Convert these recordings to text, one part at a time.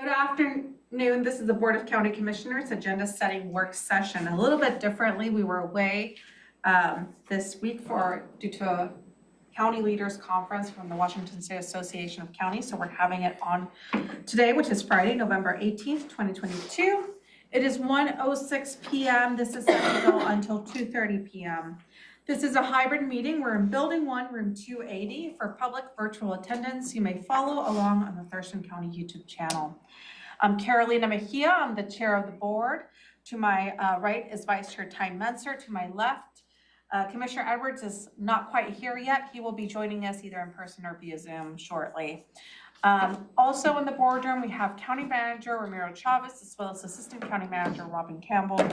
Good afternoon. This is the Board of County Commissioners agenda setting work session. A little bit differently, we were away this week due to a county leaders conference from the Washington State Association of Counties. So we're having it on today, which is Friday, November 18th, 2022. It is 1:06 p.m. This is set to go until 2:30 p.m. This is a hybrid meeting. We're in Building 1, Room 280. For public virtual attendance, you may follow along on the Thurston County YouTube channel. I'm Carolina Mejia. I'm the chair of the board. To my right is Vice Chair Ty Menser. To my left, Commissioner Edwards is not quite here yet. He will be joining us either in person or via Zoom shortly. Also in the boardroom, we have County Manager Ramiro Chavez, as well as Assistant County Manager Robin Campbell,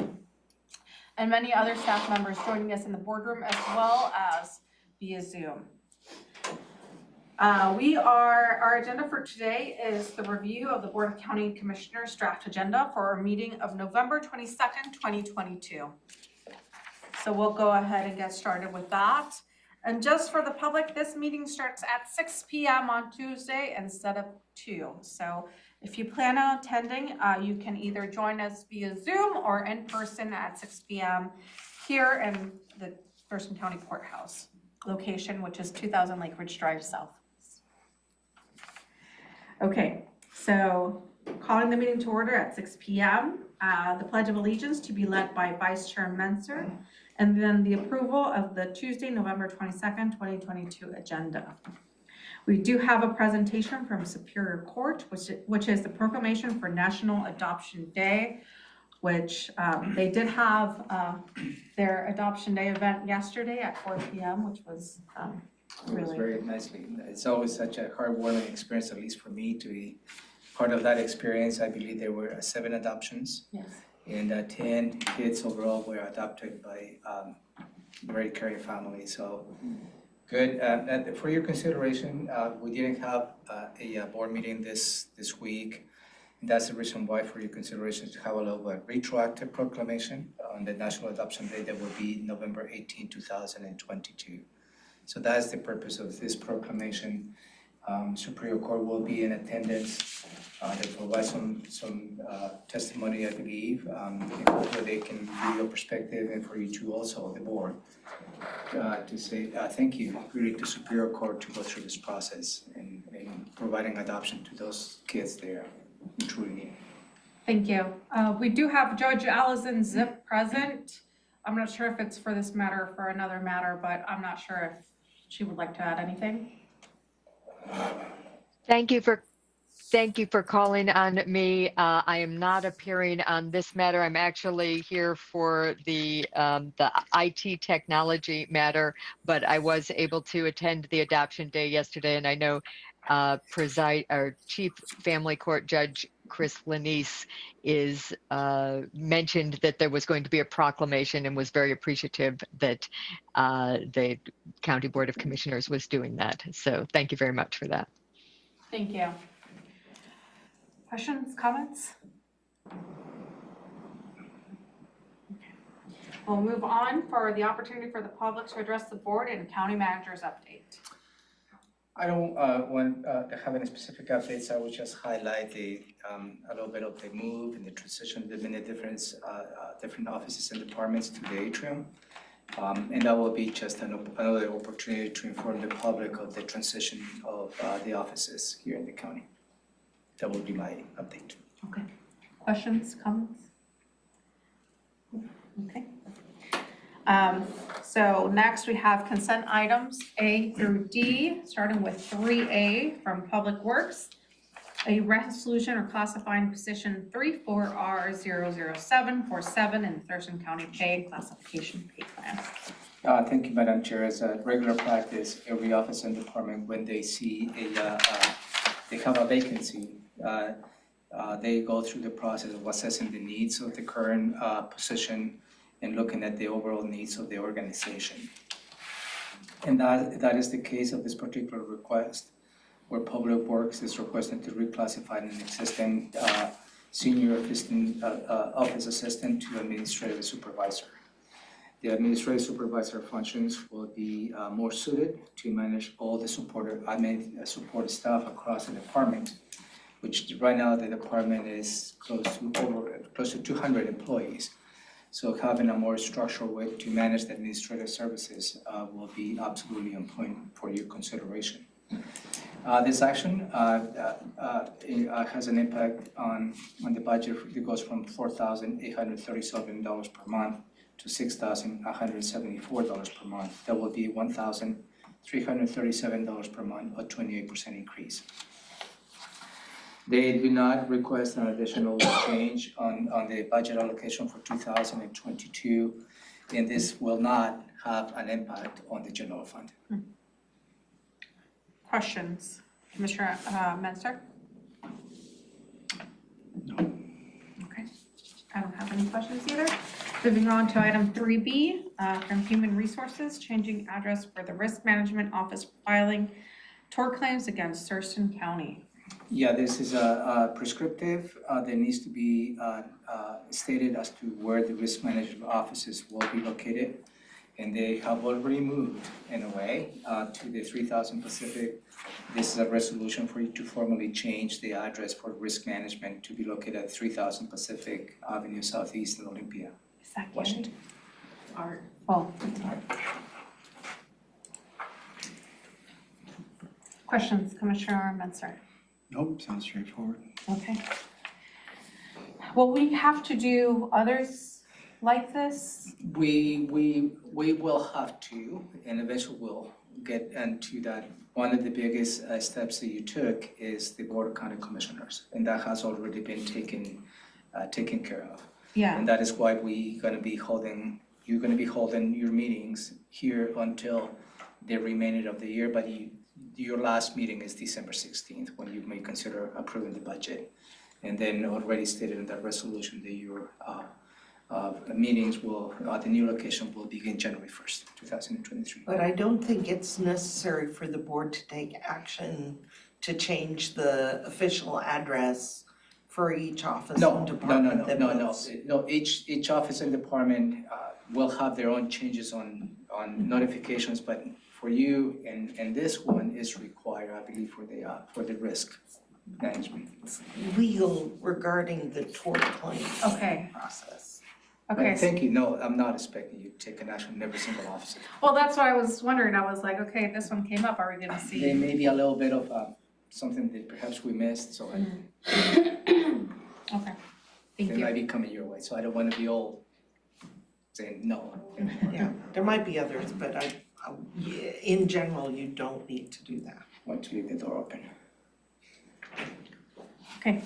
and many other staff members joining us in the boardroom as well as via Zoom. Our agenda for today is the review of the Board of County Commissioners draft agenda for our meeting of November 22nd, 2022. So we'll go ahead and get started with that. And just for the public, this meeting starts at 6 p.m. on Tuesday instead of 2. So if you plan on attending, you can either join us via Zoom or in person at 6 p.m. here in the Thurston County Courthouse location, which is 2000 Lake Ridge Drive South. Okay, so calling the meeting to order at 6 p.m. The Pledge of Allegiance to be led by Vice Chair Menser, and then the approval of the Tuesday, November 22nd, 2022 agenda. We do have a presentation from Superior Court, which is the proclamation for National Adoption Day, which they did have their Adoption Day event yesterday at 4 p.m., which was It was very nicely. It's always such a heartwarming experience, at least for me, to be part of that experience. I believe there were 7 adoptions. Yes. And 10 kids overall were adopted by very caring families. So good. And for your consideration, we didn't have a board meeting this week. And that's the reason why, for your consideration, to have a little retroactive proclamation on the National Adoption Day that will be November 18, 2022. So that is the purpose of this proclamation. Superior Court will be in attendance. They provide some testimony, I believe, where they can give your perspective, and for you to also, the board, to say thank you really to Superior Court to go through this process and providing adoption to those kids there who truly need it. Thank you. We do have Judge Allison Zip present. I'm not sure if it's for this matter or for another matter, but I'm not sure if she would like to add anything. Thank you for calling on me. I am not appearing on this matter. I'm actually here for the IT technology matter, but I was able to attend the adoption day yesterday, and I know our Chief Family Court Judge Chris Lanise is mentioned that there was going to be a proclamation and was very appreciative that the County Board of Commissioners was doing that. So thank you very much for that. Thank you. Questions, comments? Okay. We'll move on for the opportunity for the public to address the board and county manager's update. I don't want to have any specific updates. I would just highlight a little bit of the move and the transition of many different offices and departments to the atrium. And that will be just another opportunity to inform the public of the transition of the offices here in the county. That will be my update. Okay. Questions, comments? Okay. So next we have consent items A through D, starting with 3A from Public Works. A resolution or classifying position 34R00747 in the Thurston County Pay and Classification Pay Plan. Thank you, Madam Chair. As a regular practice, every office and department, when they see they have a vacancy, they go through the process of assessing the needs of the current position and looking at the overall needs of the organization. And that is the case of this particular request, where Public Works is requesting to reclassify an existing senior assistant, office assistant to administrative supervisor. The administrative supervisor functions will be more suited to manage all the support staff across the department, which right now the department is close to 200 employees. So having a more structured way to manage the administrative services will be absolutely on point for your consideration. This action has an impact on the budget. It goes from $4,837 per month to $6,174 per month. That will be $1,337 per month, a 28% increase. They do not request an additional change on the budget allocation for 2022, and this will not have an impact on the general fund. Questions? Commissioner Menster? No. Okay, I don't have any questions either. Moving on to item 3B from Human Resources, changing address for the Risk Management Office filing tort claims against Thurston County. Yeah, this is a prescriptive that needs to be stated as to where the risk management offices will be located. And they have already moved in a way to the 3000 Pacific. This is a resolution for you to formally change the address for risk management to be located at 3000 Pacific Avenue Southeast in Olympia, Is that Gary? Washington. Art. Oh, it's Art. Questions, Commissioner Menster? Nope, sounds straightforward. Okay. Will we have to do others like this? We will have to, and eventually we'll get into that. One of the biggest steps that you took is the Board of County Commissioners, and that has already been taken care of. Yeah. And that is why you're gonna be holding your meetings here until the remainder of the year, but your last meeting is December 16th, when you may consider approving the budget. And then already stated in that resolution that your meetings the new location will begin January 1st, 2023. But I don't think it's necessary for the board to take action to change the official address for each office and department that moves. No, each office and department will have their own changes on notifications, but for you and this one is required, I believe, for the risk management. Legal regarding the tort claim Okay. process. Okay. Thank you. No, I'm not expecting you to take an action in every single office. Well, that's what I was wondering. I was like, okay, this one came up. Are we gonna see? There may be a little bit of something that perhaps we missed, so Okay. Thank it you. might be coming your way. So I don't want to be all saying no. Yeah, there might be others, but in general, you don't need to do that. Want to leave the door open. Okay.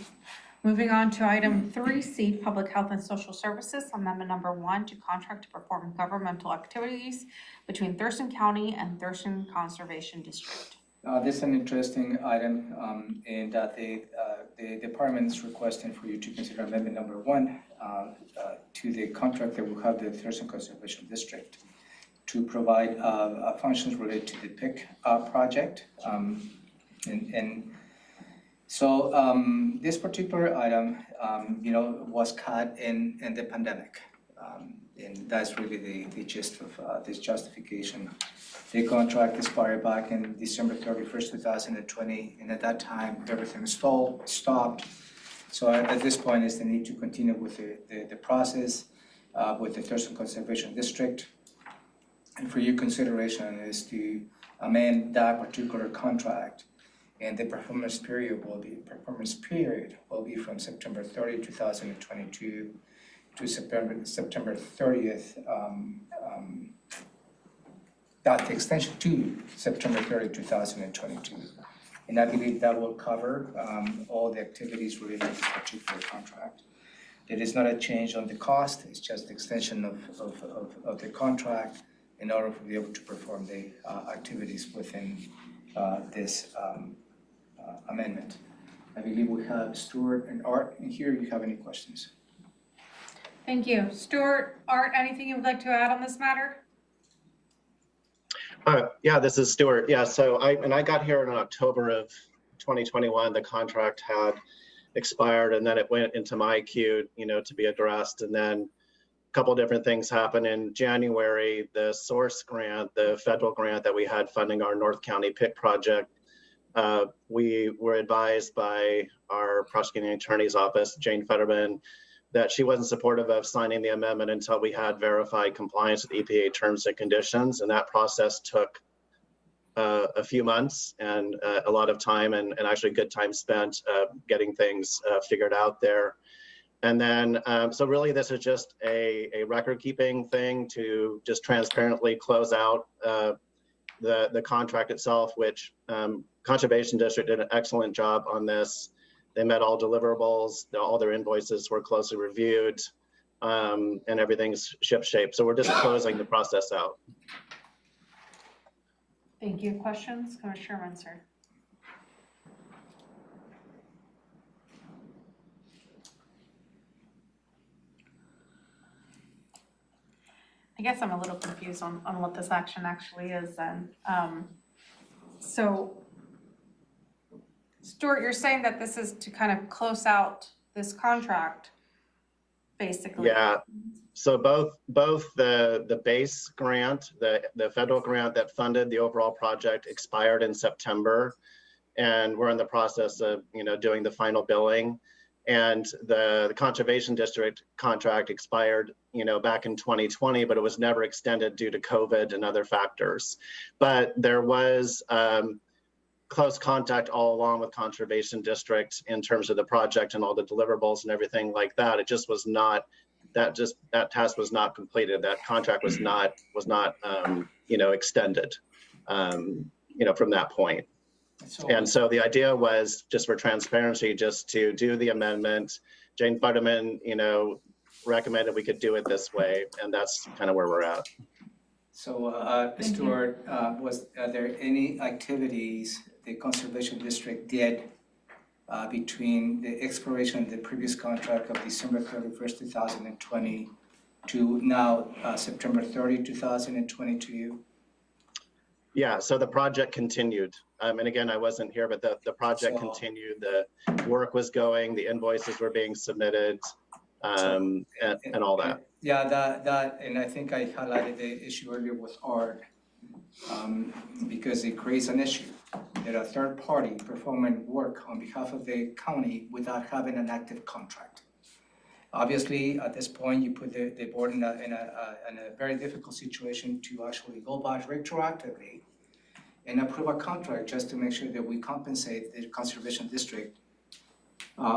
Moving on to item 3C, Public Health and Social Services, Amendment Number 1 to contract to perform governmental activities between Thurston County and Thurston Conservation District. This is an interesting item in that the department is requesting for you to consider Amendment Number 1 to the contract that will have the Thurston Conservation District to provide functions related to the PIC project. So this particular item, was cut in the pandemic. And that's really the gist of this justification. The contract expired back in December 31st, 2020, and at that time, everything stopped. So at this point is the need to continue with the process with the Thurston Conservation District. And for your consideration is to amend that particular contract, and the performance period will be from September 30, 2022 to September 30th. The extension to September 30, 2022. And I believe that will cover all the activities related to this particular contract. There is not a change on the cost, it's just extension of the contract in order to be able to perform the activities within this amendment. I believe we have Stuart and Art in here. Do you have any questions? Thank you. Stuart, Art, anything you would like to add on this matter? Yeah, this is Stuart. Yeah, so I got here in October of 2021. The contract had expired, and then it went into my queue, to be addressed. And then a couple different things happened in January. The source grant, the federal grant that we had funding our North County PIC project, we were advised by our prosecuting attorney's office, Jane Fetterman, that she wasn't supportive of signing the amendment until we had verified compliance with EPA terms and conditions. And that process took a few months and a lot of time and actually good time spent getting things figured out there. And then, so really this is just a record keeping thing to just transparently close out the contract itself, which Conservation District did an excellent job on this. They met all deliverables, all their invoices were closely reviewed, and everything's shipshape. So we're just closing the process out. Thank you. Questions, Commissioner Munster? I guess I'm a little confused on what this action actually is then. So Stuart, you're saying that this is to kind of close out this contract, basically? Yeah, so both the base grant, the federal grant that funded the overall project expired in September, and we're in the process of, doing the final billing. And the Conservation District contract expired, back in 2020, but it was never extended due to COVID and other factors. But there was close contact all along with Conservation District in terms of the project and all the deliverables and everything like that. It just was not, that task was not completed. That contract was not extended, from that point. And so the idea was, just for transparency, just to do the amendment. Jane Futterman, recommended we could do it this way, and that's kind of where we're at. So, Stuart, was there any activities the Conservation District did between the expiration of the previous contract of December 31st, 2020 to now September 30, 2022? Yeah, so the project continued. And again, I wasn't here, but the project continued. The work was going, the invoices were being submitted, and all that. Yeah, that, and I think I highlighted the issue earlier with ARD, because it creates an issue that a third party performing work on behalf of the county without having an active contract. Obviously, at this point, you put the board in a very difficult situation to actually go back retroactively and approve a contract just to make sure that we compensate the Conservation District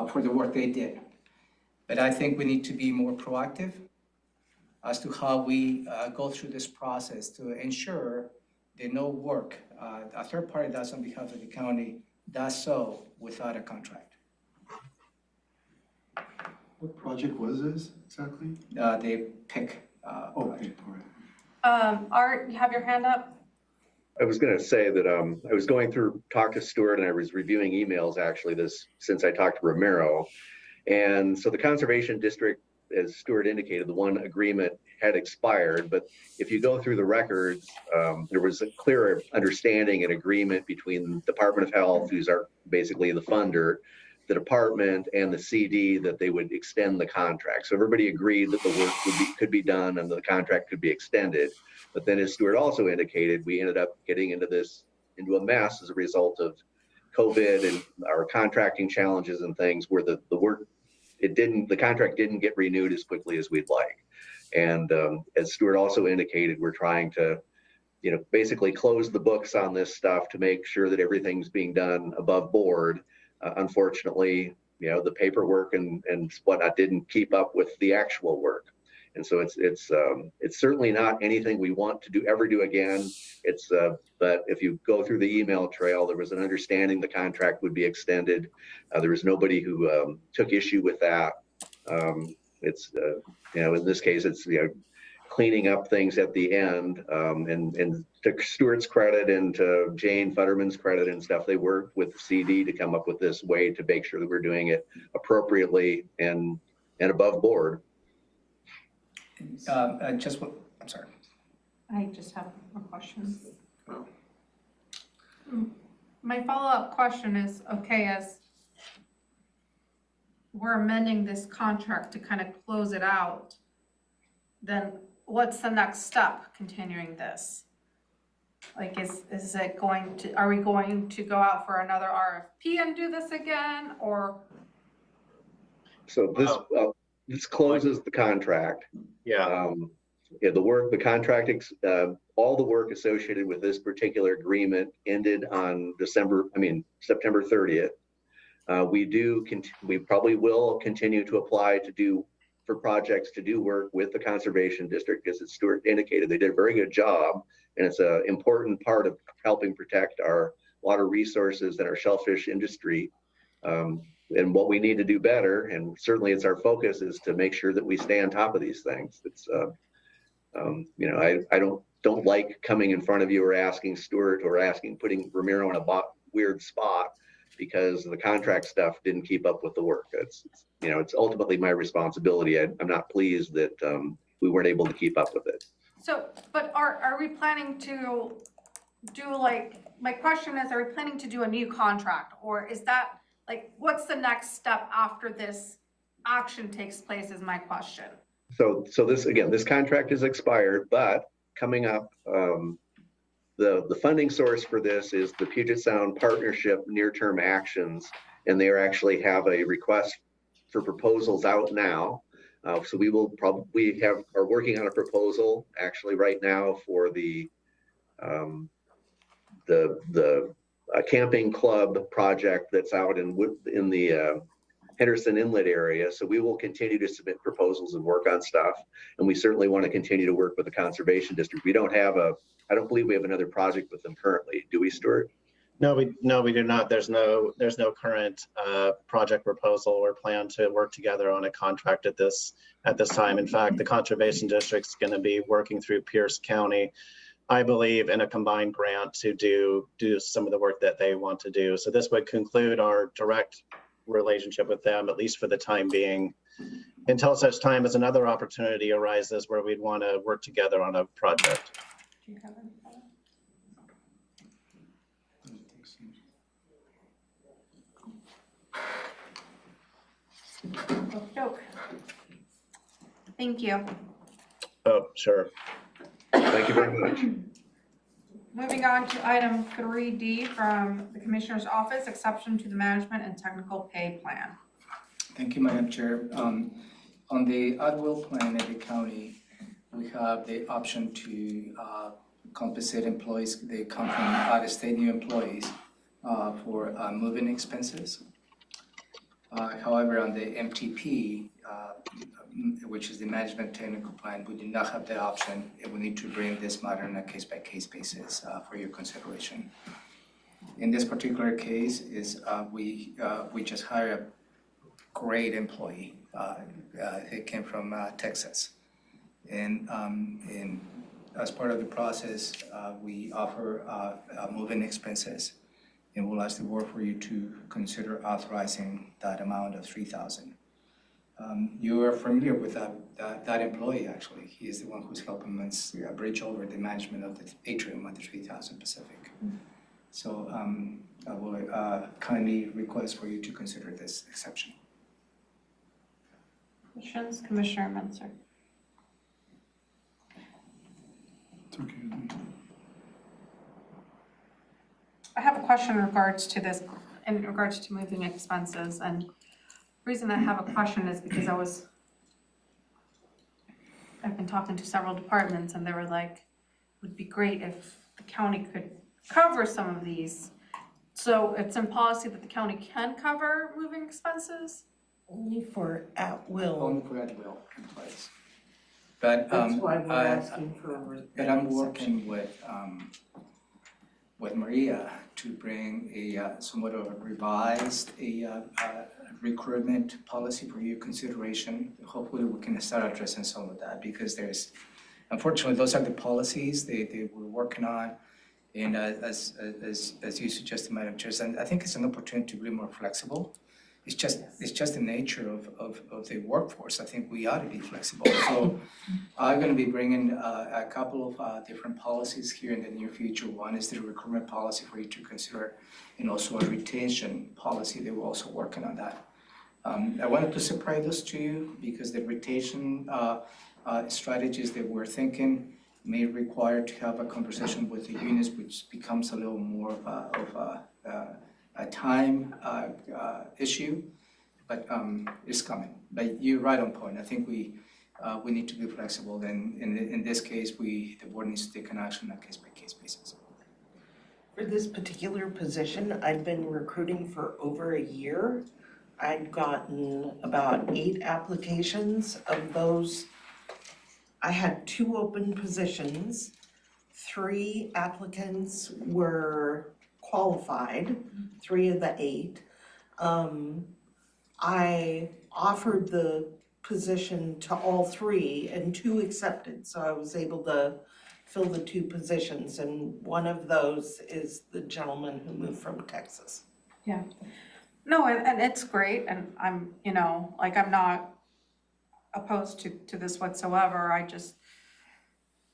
for the work they did. But I think we need to be more proactive as to how we go through this process to ensure that no work a third party does on behalf of the county does so without a contract. What project was this exactly? They pick. Okay, all right. Art, you have your hand up? I was going to say that I was going through, talked to Stuart, and I was reviewing emails actually since I talked to Romero. And so the Conservation District, as Stuart indicated, the one agreement had expired. But if you go through the records, there was a clear understanding and agreement between the Department of Health, who's basically the funder, the department, and the CD that they would extend the contract. So everybody agreed that the work could be done and the contract could be extended. But then, as Stuart also indicated, we ended up getting into a mess as a result of COVID and our contracting challenges and things, where the contract didn't get renewed as quickly as we'd like. And as Stuart also indicated, we're trying to, basically close the books on this stuff to make sure that everything's being done above board. Unfortunately, the paperwork and whatnot didn't keep up with the actual work. And so it's certainly not anything we want to ever do again. But if you go through the email trail, there was an understanding the contract would be extended. There was nobody who took issue with that. In this case, it's cleaning up things at the end. And to Stuart's credit and to Jane Futterman's credit and stuff, they worked with CD to come up with this way to make sure that we're doing it appropriately and above board. I'm sorry. I just have more questions. My follow-up question is, okay, as we're amending this contract to kind of close it out, then what's the next step continuing this? Like, is it going to, are we going to go out for another RFP and do this again, or? So this closes the contract. Yeah, Yeah, the contract, all the work associated with this particular agreement ended on September 30th. We probably will continue to apply for projects to do work with the Conservation District, as Stuart indicated. They did a very good job, and it's an important part of helping protect our water resources and our shellfish industry. And what we need to do better, and certainly it's our focus, is to make sure that we stay on top of these things. It's I don't like coming in front of you or asking Stuart or putting Ramiro in a weird spot because the contract stuff didn't keep up with the work. It's ultimately my responsibility. I'm not pleased that we weren't able to keep up with it. So, but are we planning to do my question is, are we planning to do a new contract, or is that, what's the next step after this action takes place is my question. So this contract is expired, but coming up, the funding source for this is the Puget Sound Partnership Near-Term Actions, and they actually have a request for proposals out now. So we will are working on a proposal actually right now for the camping club project that's out in the Henderson Inlet area. So we will continue to submit proposals and work on stuff. And we certainly want to continue to work with the Conservation District. I don't believe we have another project with them currently. Do we, Stuart? no, we do not. There's no current project proposal or plan to work together on a contract at this time. In fact, the Conservation District's going to be working through Pierce County, I believe, in a combined grant to do some of the work that they want to do. So this would conclude our direct relationship with them, at least for the time being, until such time as another opportunity arises where we'd want to work together on a project. Do you have any? Okey-doke. Thank you. Oh, sure. Thank you very much. Moving on to item 3D from the Commissioner's Office, exception to the management and technical pay plan. Thank you, Madam Chair. On the at-will plan at the county, we have the option to compensate employees. They come from out-of-state new employees for moving expenses. However, on the MTP, which is the management technical plan, we do not have the option, and we need to bring this matter on a case-by-case basis for your consideration. In this particular case, we just hired a great employee. He came from Texas, and as part of the process, we offer moving expenses, and we'll ask the board for you to consider authorizing that amount of $3,000. You are familiar with that employee, actually. He is the one who's helping us bridge over the management of the atrium at the 3000 Pacific. So I will kindly request for you to consider this exception. Questions, Commissioner Menzer? It's okay with me. I have a question in regards to this, in regards to moving expenses, and the reason I have a question is because I've been talking to several departments and they were like, it would be great if the county could cover some of these. So it's in policy that the county can cover moving expenses? Only for at-will. Only for at-will employees. But That's why we're asking for an but I'm exception. working with Maria to bring somewhat of a revised recruitment policy for your consideration. Hopefully we can start addressing some of that, because unfortunately, those are the policies they were working on. And as you suggested, Madam Chair, and I think it's an opportunity to be more flexible. It's just the nature of the workforce. I think we ought to be flexible. So I'm going to be bringing a couple of different policies here in the near future. One is the recruitment policy for you to consider, and also a retention policy. They were also working on that. I wanted to separate those to you because the retention strategies that we're thinking may require to have a conversation with the unions, which becomes a little more of a time issue, but it's coming. But you're right on point. I think we need to be flexible, and in this case, the board needs to take an action on a case-by-case basis. For this particular position, I'd been recruiting for over a year. I'd gotten about 8 applications. Of those, I had 2 open positions. 3 applicants were qualified, 3 of the 8. I offered the position to all 3 and 2 accepted, so I was able to fill the 2 positions, and one of those is the gentleman who moved from Texas. No, and it's great, and I'm, I'm not opposed to this whatsoever. I just,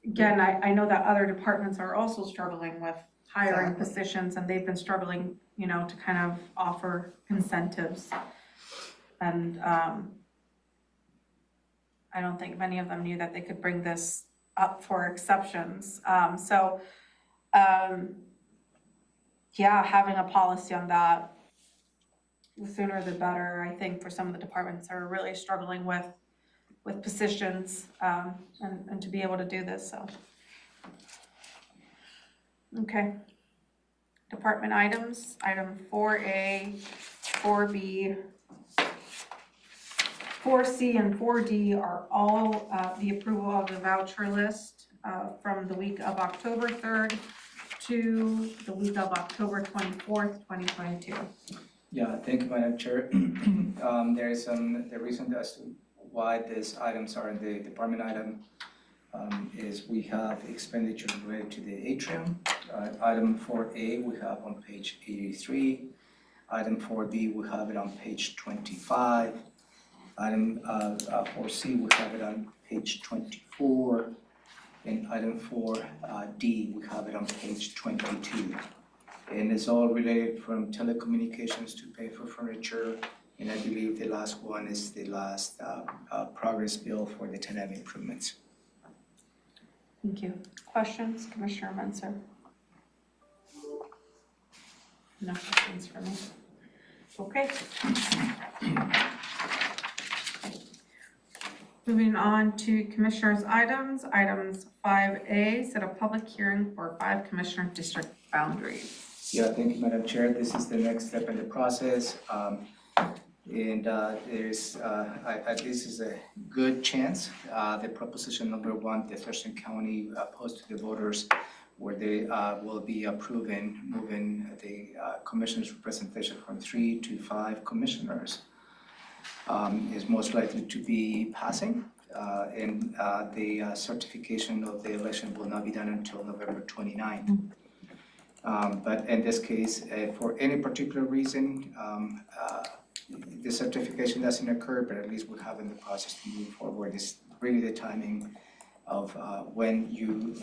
again, I know that other departments are also struggling with hiring Exactly. positions, and they've been struggling, to kind of offer incentives. And I don't think many of them knew that they could bring this up for exceptions. Having a policy on that, the sooner the better, I think, for some of the departments that are really struggling with positions, and to be able to do this, so. Okay. Department items, item 4A, 4B, 4C and 4D are all the approval of the voucher list from the week of October 3rd to the week of October 24th, 2022. Yeah, thank you, Madam Chair. There is the reason as to why these items are in the department item is we have expenditures related to the atrium. Item 4A we have on page 83. Item 4B we have it on page 25. Item 4C we have it on page 24. And item 4D we have it on page 22. And it's all related from telecommunications to pay for furniture. And I believe the last one is the last progress bill for the tenant improvements. Thank you. Questions, Commissioner Menser? No questions for me. Okay. Moving on to Commissioners' items. Items 5A, set a public hearing for 5 Commissioner District boundaries. Yeah, thank you, Madam Chair. This is the next step in the process. This is a good chance. The proposition number 1, the Thurston County post to the voters where they will be approving moving the commissioners' representation from 3 to 5 commissioners is most likely to be passing. And the certification of the election will not be done until November 29th. But in this case, for any particular reason, the certification doesn't occur, but at least we have in the process to move forward. Is really the timing of when you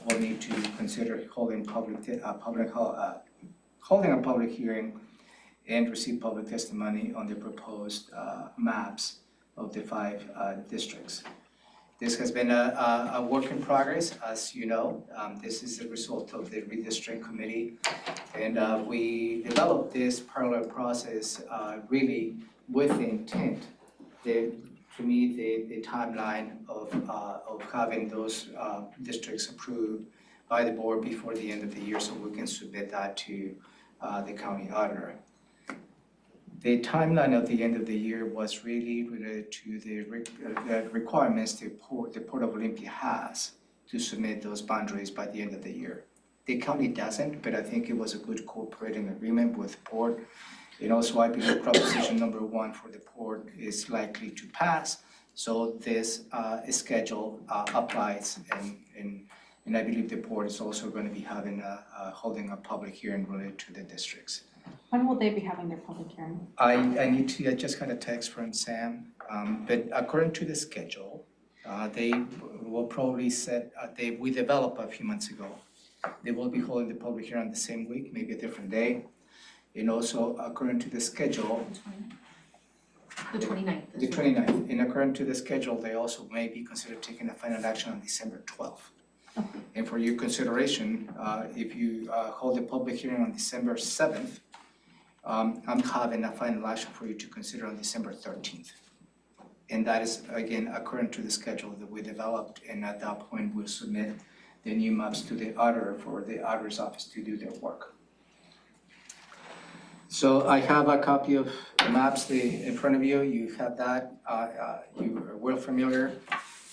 will need to consider holding holding a public hearing and receive public testimony on the proposed maps of the 5 districts. This has been a work in progress, as you know. This is the result of the redistricting committee. And we developed this parallel process really with the intent, to me, the timeline of having those districts approved by the board before the end of the year so we can submit that to the county auditor. The timeline of the end of the year was really related to the requirements the Port of Olympia has to submit those boundaries by the end of the year. The county doesn't, but I think it was a good cooperating agreement with Port. And also I believe proposition number 1 for the Port is likely to pass. So this schedule applies and I believe the Port is also going to be having holding a public hearing related to the districts. When will they be having their public hearing? I just got a text from Sam, but according to the schedule, they will probably we developed a few months ago. They will be holding the public hearing on the same week, maybe a different day. And also according to the schedule, The 29th. The 29th. In accordance to the schedule, they also may be considered taking a final action on December 12th. And for your consideration, if you hold a public hearing on December 7th, I'm having a final action for you to consider on December 13th. And that is, again, according to the schedule that we developed, and at that point, we'll submit the new maps to the auditor for the auditor's office to do their work. So I have a copy of the maps in front of you. You have that. You are well familiar.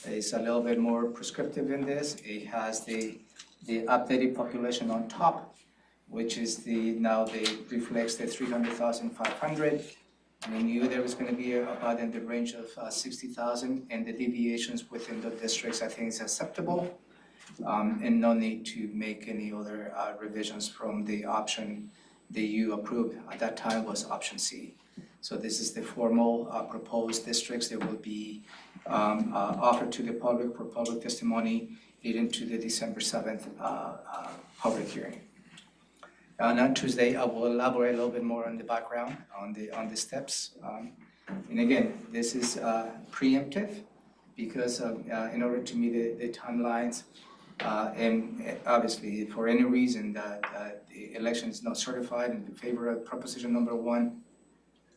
It's a little bit more prescriptive in this. It has the updated population on top, which is now reflects the 300,500. We knew there was going to be about in the range of 60,000, and the deviations within the districts, I think, is acceptable. And no need to make any other revisions from the option that you approved at that time was option C. So this is the formal proposed districts that will be offered to the public for public testimony leading to the December 7th public hearing. And on Tuesday, I will elaborate a little bit more on the background on the steps. And again, this is preemptive because in order to meet the timelines, and obviously, for any reason that the election is not certified in favor of proposition number 1,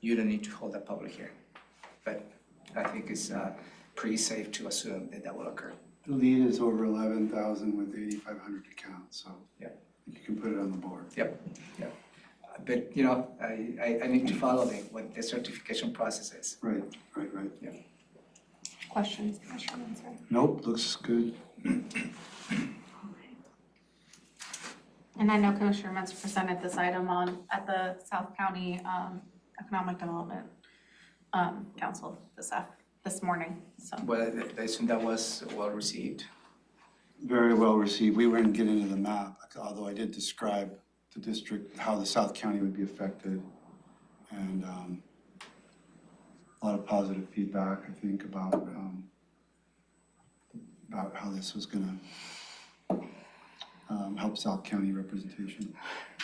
you don't need to hold a public hearing. But I think it's pretty safe to assume that will occur. The lead is over 11,000 with 8,500 to count, so Yeah. you can put it on the board. Yep. But you know, I need to follow what the certification process is. Right. Questions, Commissioner Mansell? Nope, looks good. And I know Commissioner Mansell presented this item at the South County Economic Development Council this morning, so. Well, I assume that was well received. Very well received. We wouldn't get into the map, although I did describe the district, how the South County would be affected. And a lot of positive feedback, I think, about how this was gonna help South County representation.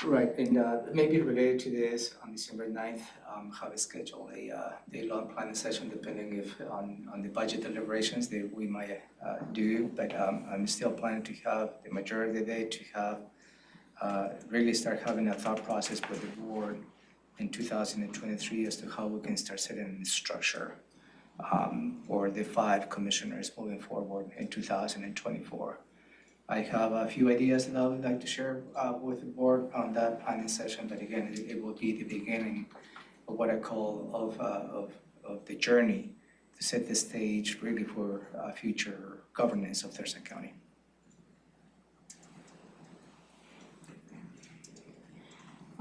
Right, and maybe related to this, on December 9th, have a schedule a day-long planning session depending if on the budget deliberations that we might do, but I'm still planning to have the majority of the day to have really start having a thought process with the board in 2023 as to how we can start setting the structure for the 5 commissioners moving forward in 2024. I have a few ideas that I would like to share with the board on that planning session, but again, it will be the beginning of what I call of the journey to set the stage really for future governance of Thurston County.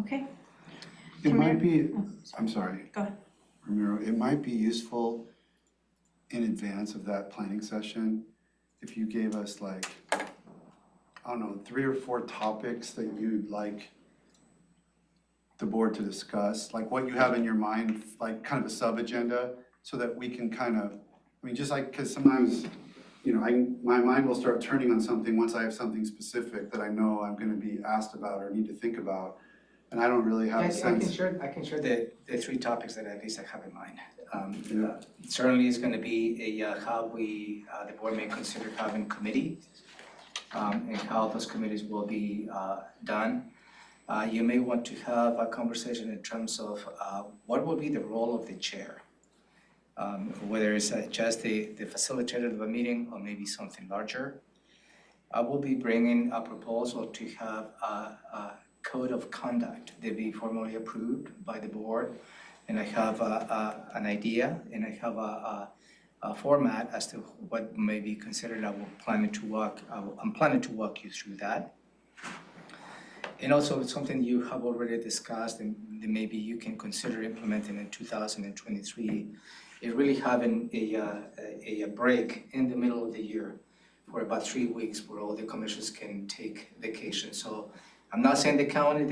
Okay. It might be, Oh, I'm sorry. Go ahead. Ramiro, it might be useful in advance of that planning session if you gave us like, I don't know, 3 or 4 topics that you'd like the board to discuss, like what you have in your mind, like kind of a sub-agenda, so that we can kind of, I mean, just like, because sometimes, you know, my mind will start turning on something once I have something specific that I know I'm gonna be asked about or need to think about, and I don't really have a sense. I can share the 3 topics that at least I have in mind. Certainly it's gonna be how the board may consider having committee, and how those committees will be done. You may want to have a conversation in terms of what will be the role of the chair, whether it's just the facilitator of a meeting or maybe something larger. I will be bringing a proposal to have a code of conduct that be formally approved by the board, and I have an idea and I have a format as to what may be considered. I'm planning to walk you through that. And also it's something you have already discussed and that maybe you can consider implementing in 2023, is really having a break in the middle of the year for about 3 weeks where all the commissioners can take vacation. So I'm not saying the county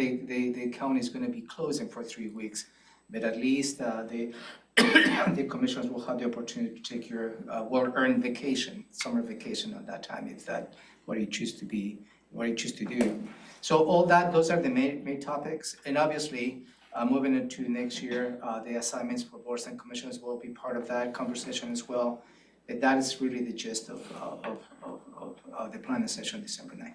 is going to be closing for 3 weeks, but at least the commissioners will have the opportunity to take your well-earned vacation, summer vacation at that time, if that's what you choose to do. So all that, those are the main topics, and obviously Moving into next year, the assignments for boards and commissions will be part of that conversation as well. And that is really the gist of the planning session December 9th.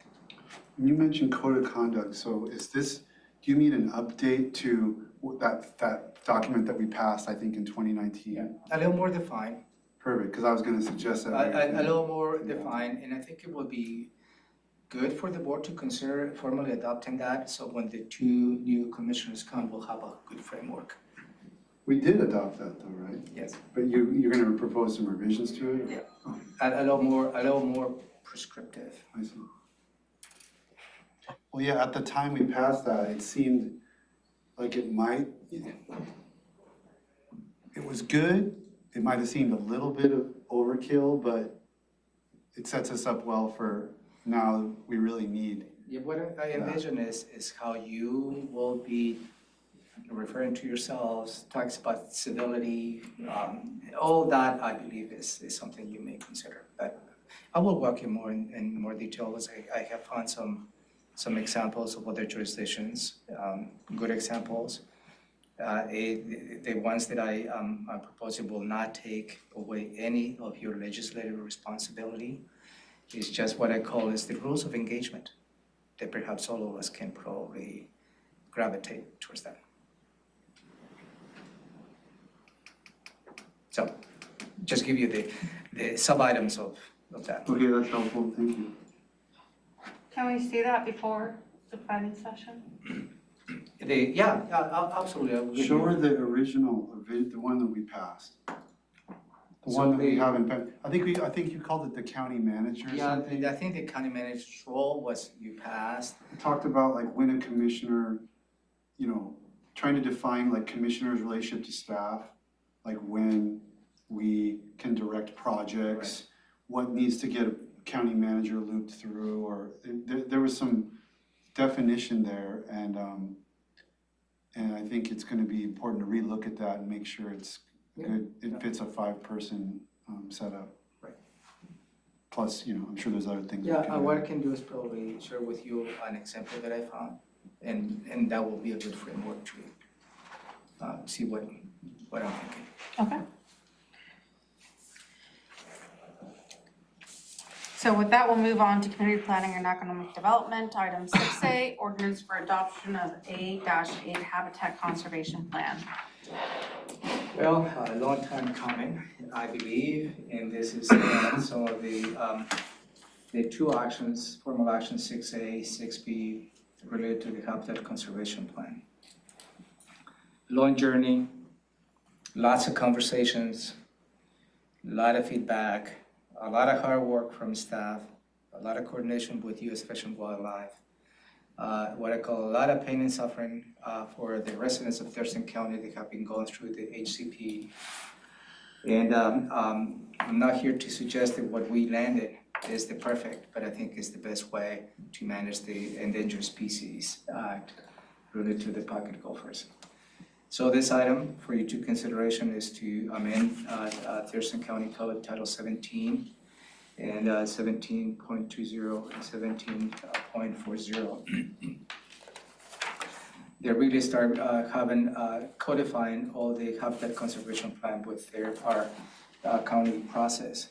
You mentioned code of conduct, so is this, do you mean an update to that document that we passed, I think, in 2019? A little more defined, Perfect, because I was gonna suggest that. a little more defined, and I think it will be good for the board to consider formally adopting that, so when the two new commissioners come, we'll have a good framework. We did adopt that though, right? Yes. But you're gonna propose some revisions to it? Yeah. A little more prescriptive. I see. Well, yeah, at the time we passed that, it seemed like it might, it was good. It might have seemed a little bit of overkill, but it sets us up well for now we really need. Yeah, what I envision is how you will be referring to yourselves, talks about civility, all that I believe is something you may consider. But I will walk you more in more detail as I have found some examples of other jurisdictions, good examples. The ones that I am proposing will not take away any of your legislative responsibility. It's just what I call is the rules of engagement that perhaps all of us can probably gravitate towards that. So, just give you the sub-items of that. Okay, that's helpful, thank you. Can we see that before the planning session? Absolutely. I will give Show you- her the original, the one that we passed. The So one that we the- haven't, I think you called it the county manager or Yeah, something. I think the county manager's role was you passed. Talked about like when a commissioner, trying to define like commissioner's relationship to staff, like when we can direct projects, what needs to get a county manager looped through, or there was some definition there, and I think it's gonna be important to relook at that and make sure it's good, it fits a 5-person setup. Right. Plus, I'm sure there's other things. we Yeah, can what I add. can do is probably share with you an example that I found, and that will be a good framework to see what I'm thinking. Okay. So with that, we'll move on to community planning and economic development. Item 6A, ordinance for adoption of A-8 habitat conservation plan. Well, a long time coming, I believe, and this is some of the two actions, formal actions 6A, 6B, related to the habitat conservation plan. Long journey, lots of conversations, a lot of feedback, a lot of hard work from staff, a lot of coordination with U.S. Fish and Wildlife. What I call a lot of pain and suffering for the residents of Thurston County that have been going through the HCP. And I'm not here to suggest that what we landed is the perfect, but I think is the best way to manage the Endangered Species Act related to the pocket gophers. So this item for your due consideration is to amend Thurston County Code Title 17 and 17.20 and 17.40. They really start codifying all the habitat conservation plan with our county process,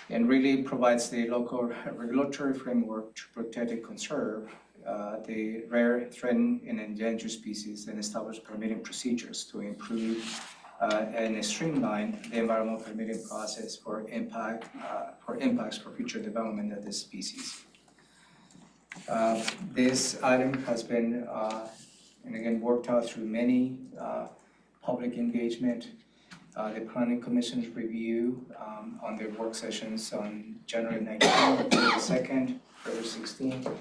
and really provides the local regulatory framework to protect and conserve the rare, threatened, and endangered species, and establish permitting procedures to improve and streamline the environmental permitting process for impacts for future development of this species. This item has been, and again, worked out through many public engagement. The Planning Commission's review on their work sessions on January 19th, February 2nd, February 16th,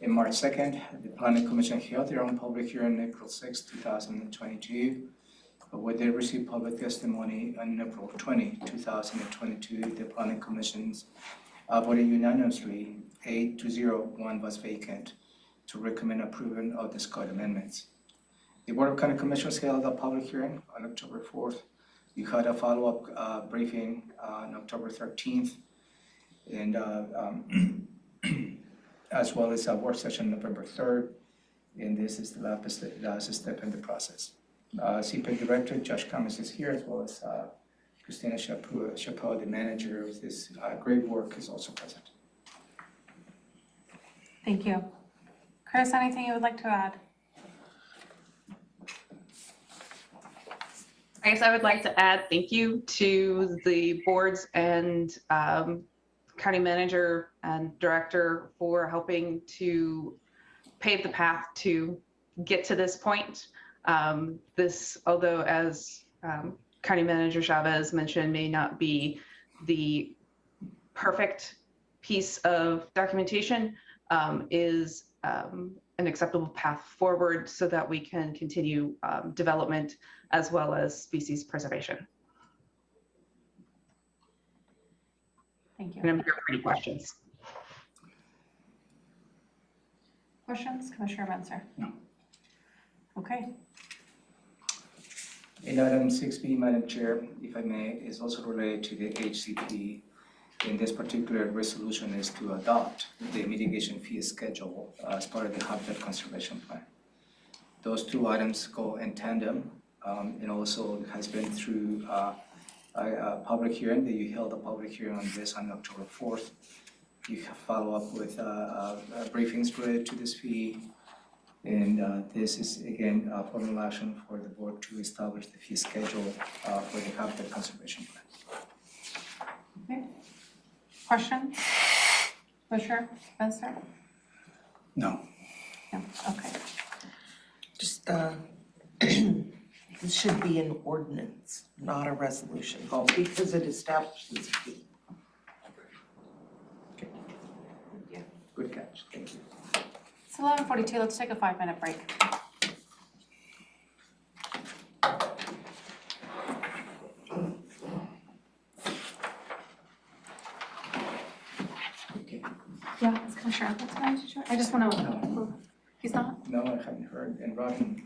and March 2nd. The Planning Commission held their own public hearing on April 6, 2022. Where they received public testimony on April 20, 2022, the Planning Commission's voted unanimously 8-0, one was vacant, to recommend approval of this code amendments. The Board of County Commissioners held a public hearing on October 4th. You had a follow-up briefing on October 13th, and as well as a work session November 3rd. and this is the last step in the process. CPAC Director Josh Cummings is here, as well as Christina Chappelle, the manager of this great work, is also present. Thank you. Chris, anything you would like to add? I guess I would like to add thank you to the boards and county manager and director for helping to pave the path to get to this point. This, although as County Manager Chavez mentioned, may not be the perfect piece of documentation, is an acceptable path forward so that we can continue development as well as species preservation. Thank And you. I'm here for any questions. Questions, Commissioner Menzer? No. Okay, And item 6B, Madam Chair, if I may, is also related to the HCP. In this particular resolution is to adopt the mitigation fee schedule as part of the Habitat Conservation Plan. Those two items go in tandem, and also has been through a public hearing, that you held a public hearing on this on October 4th. You follow up with briefings related to this fee. And this is, again, a formal action for the board to establish the fee schedule for the Habitat Conservation Plan. okay. Questions? Commissioner Menzer? No. No, okay. Just, this should be an ordinance, not a resolution, because it establishes a fee. Good catch, thank you. It's 11:42, let's take a 5-minute break. Yeah, it's Commissioner Atwood's going to join. I just want to, he's not? No, I haven't heard, and Robin,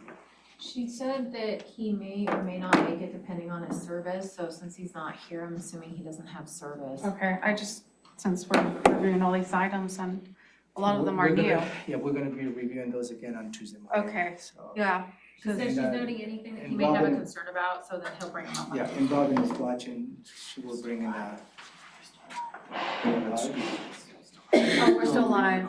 She said that he may or may not make it depending on his service, so since he's not here, I'm assuming he doesn't have service. Okay, I just, since we're reviewing all these items and a lot of them are we're new. gonna- Yeah, we're gonna be reviewing those again on Tuesday morning. Okay, So, yeah. She said she's And, noting anything that he and may have a Robin- concern about, so then he'll bring them up. yeah, and Robin is watching, she will bring in Oh, we're still live.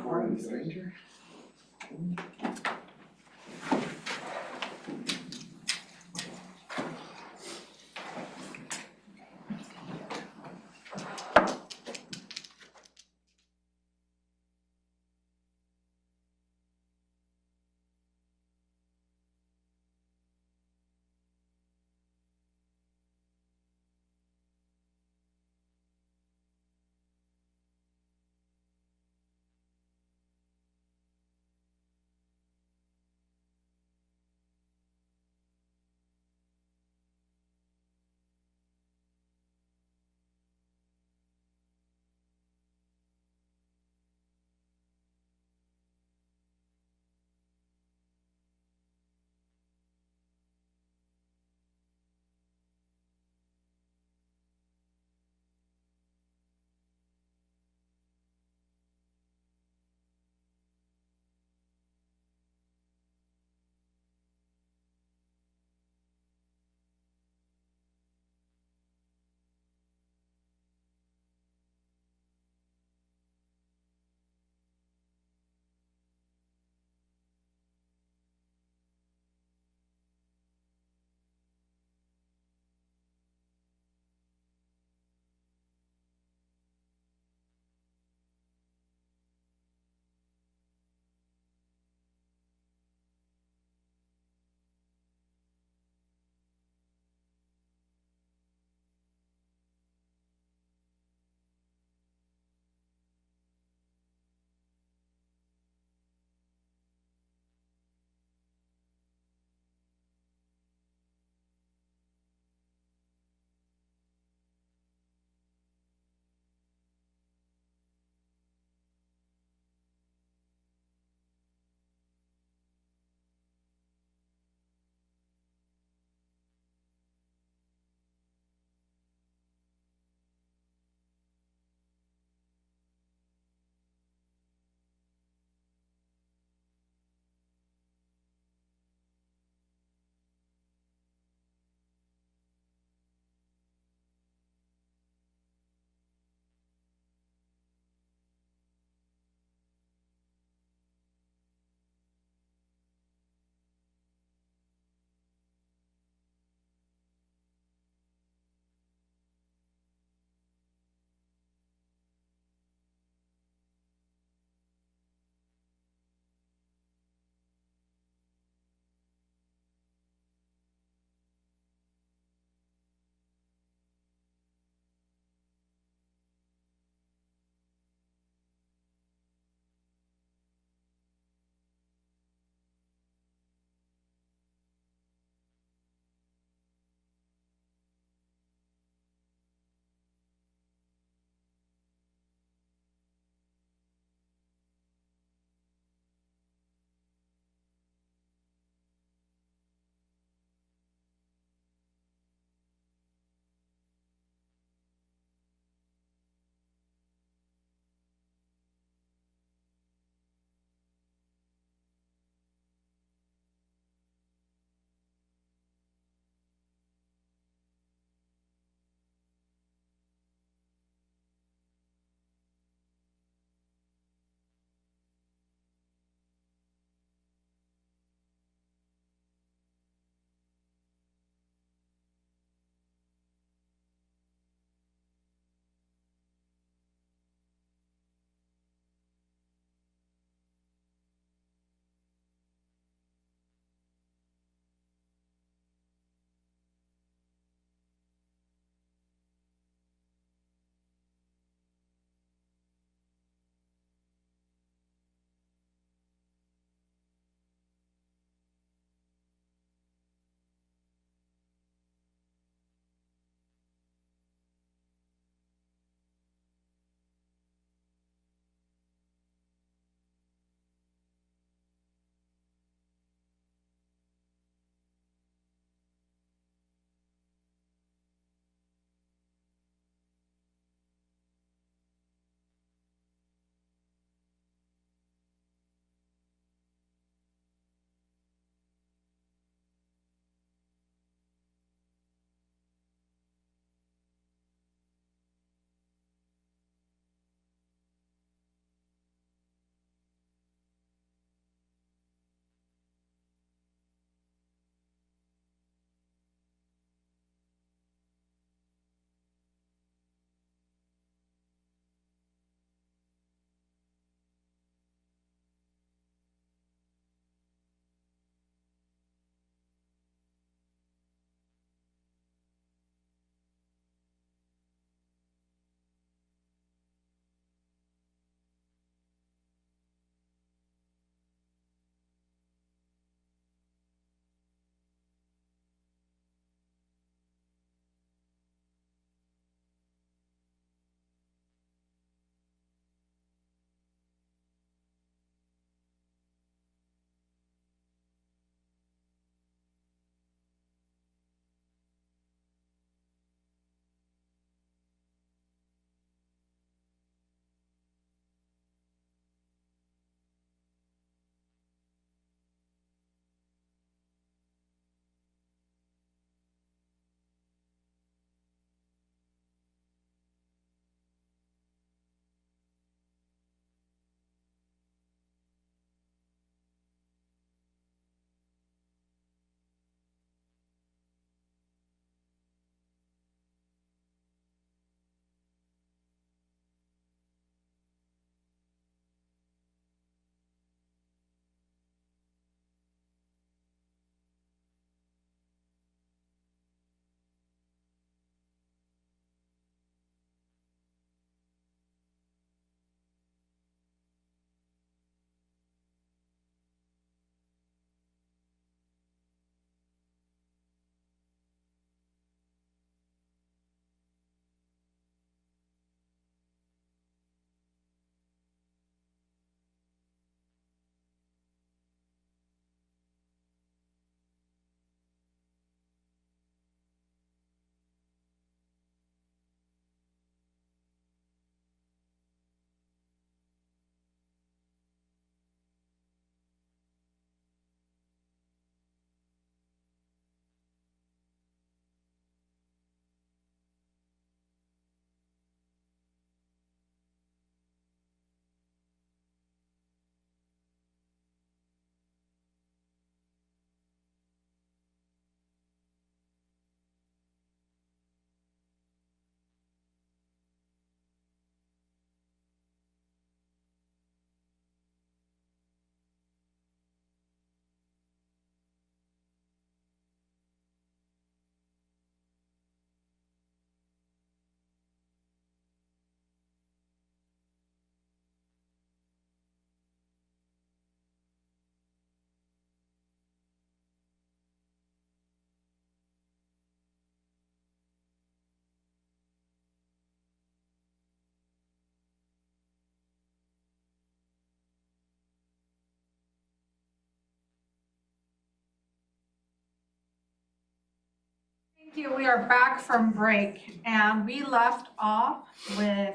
Okay, we are back from break and we left off with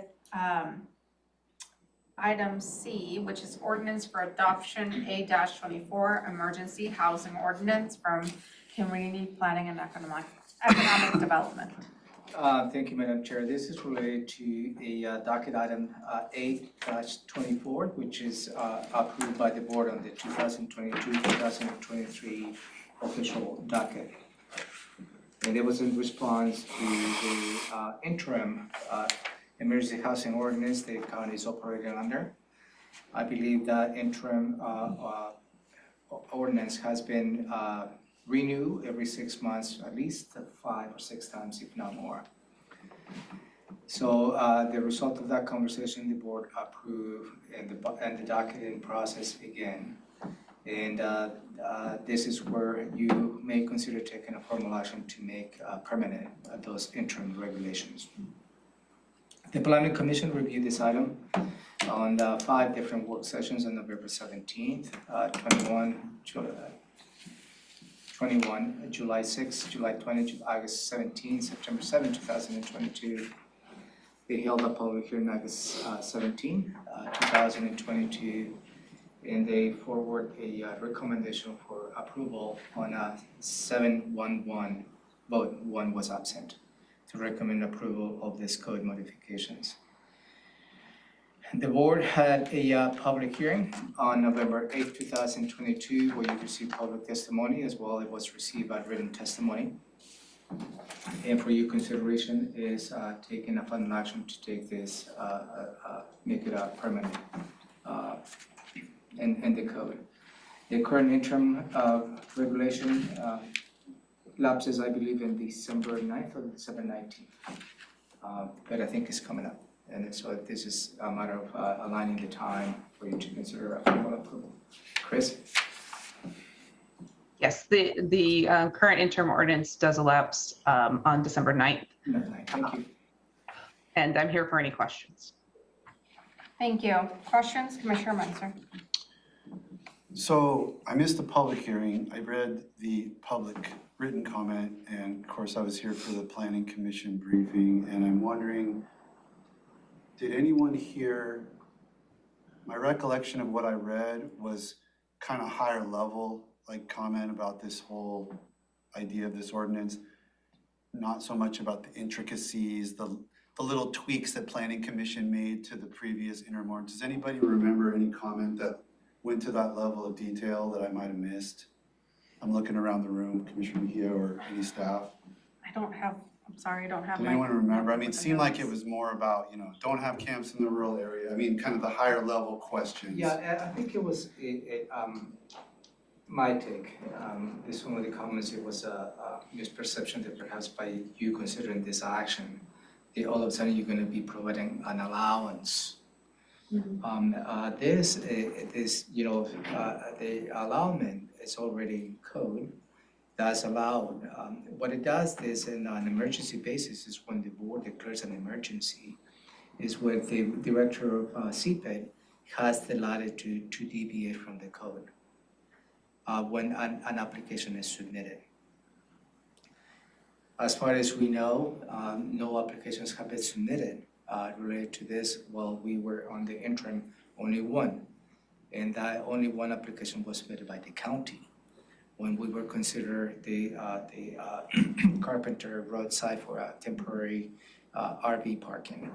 item C, which is ordinance for adoption A-24, emergency housing ordinance from community planning and economic development. Thank you, Madam Chair. This is related to a docket item 8-24, which is approved by the board on the 2022-2023 official docket. And it was in response to the interim emergency housing ordinance the county is operating under. I believe that interim ordinance has been renewed every 6 months, at least 5 or 6 times, if not more. So the result of that conversation, the board approved and the docketing process began. And this is where you may consider taking a formal action to make permanent those interim regulations. The Planning Commission reviewed this item on 5 different work sessions on November 17th, 21, July 6th, July 20, August 17, September 7, 2022. They held a public hearing August 17, 2022, and they forward a recommendation for approval on a 7-1-1 vote. One was absent to recommend approval of this code modifications. The board had a public hearing on November 8, 2022, where you received public testimony as well. It was received by written testimony. And for your consideration is taking a final action to take this, make it a permanent in the code. The current interim regulation lapses, I believe, in December 9th or December 19th, but I think it's coming up. And so this is a matter of aligning the time for you to consider a formal approval. Chris? Yes, the current interim ordinance does elapse on December 9th, No, thank you. and I'm here for any questions. Thank you. Questions, Commissioner Munzer? So I missed the public hearing. I read the public written comment, and of course I was here for the Planning Commission briefing, and I'm wondering, did anyone hear, my recollection of what I read was kind of higher level, like comment about this whole idea of this ordinance, not so much about the intricacies, the little tweaks that Planning Commission made to the previous interim ordinance. Does anybody remember any comment that went to that level of detail that I might have missed? I'm looking around the room, Commissioner Mejia or any staff. I'm sorry, I don't have Did my. anyone remember? I mean, it seemed like it was more about, don't have camps in the rural area. I mean, kind of the higher level questions. Yeah, I think it was my take. This one of the comments, it was a misperception that perhaps by you considering this action, all of a sudden you're going to be providing an allowance. The allowance is already in code. That's allowed. What it does is, in an emergency basis, is when the board declares an emergency, is when the director of CPED has the latitude to deviate from the code when an application is submitted. As far as we know, no applications have been submitted related to this. While we were on the interim, only one, and that only one application was submitted by the county when we were considered the Carpenter roadside for a temporary RV parking.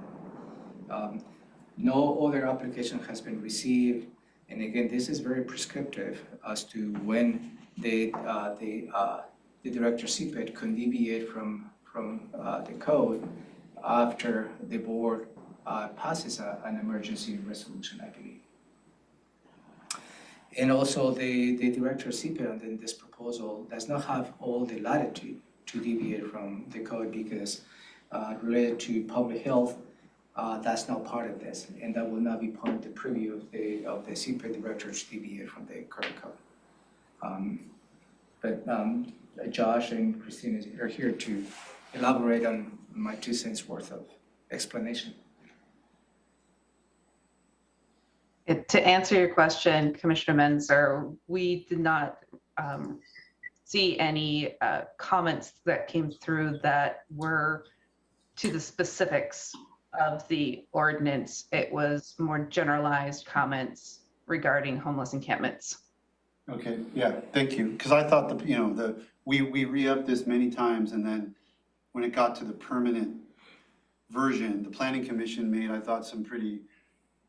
No other application has been received, and again, this is very prescriptive as to when the director CPED can deviate from the code after the board passes an emergency resolution, I believe. And also the director CPED in this proposal does not have all the latitude to deviate from the code because related to public health, that's not part of this, and that will not be part of the preview of the CPED director to deviate from the current code. But Josh and Christine are here to elaborate on my 2 cents worth of explanation. To answer your question, Commissioner Menzer, we did not see any comments that came through that were to the specifics of the ordinance. It was more generalized comments regarding homeless encampments. Okay, yeah, thank you, because I thought we re-upped this many times, and then when it got to the permanent version, the planning commission made, I thought, some pretty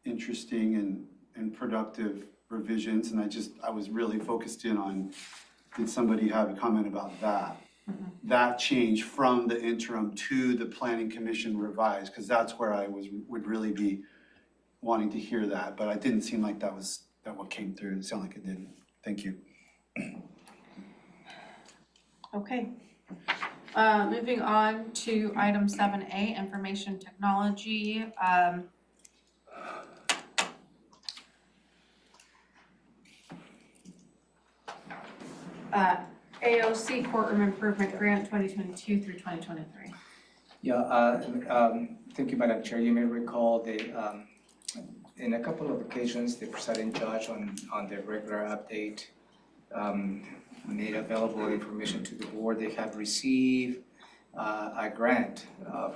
interesting and productive revisions, and I was really focused in on, did somebody have a comment about that? That change from the interim to the planning commission revised, because that's where I would really be wanting to hear that, but it didn't seem like that what came through. It sounded like it didn't. Thank you. Okay. Moving on to item 7A, information technology. AOC Courtroom Improvement Grant 2022 through 2023. Yeah, thank you, Madam Chair. You may recall in a couple of occasions, the presiding judge on the regular update made available information to the board. They have received a grant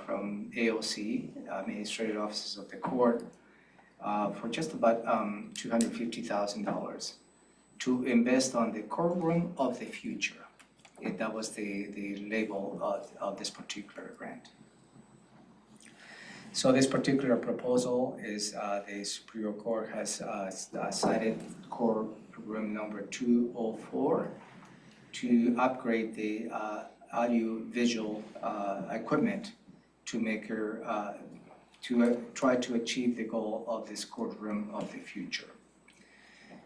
from AOC, Administrative Offices of the Court, for just about $250,000 to invest on the courtroom of the future. That was the label of this particular grant. So this particular proposal is the Superior Court has cited courtroom number 204 to upgrade the audio-visual equipment to make her to try to achieve the goal of this courtroom of the future.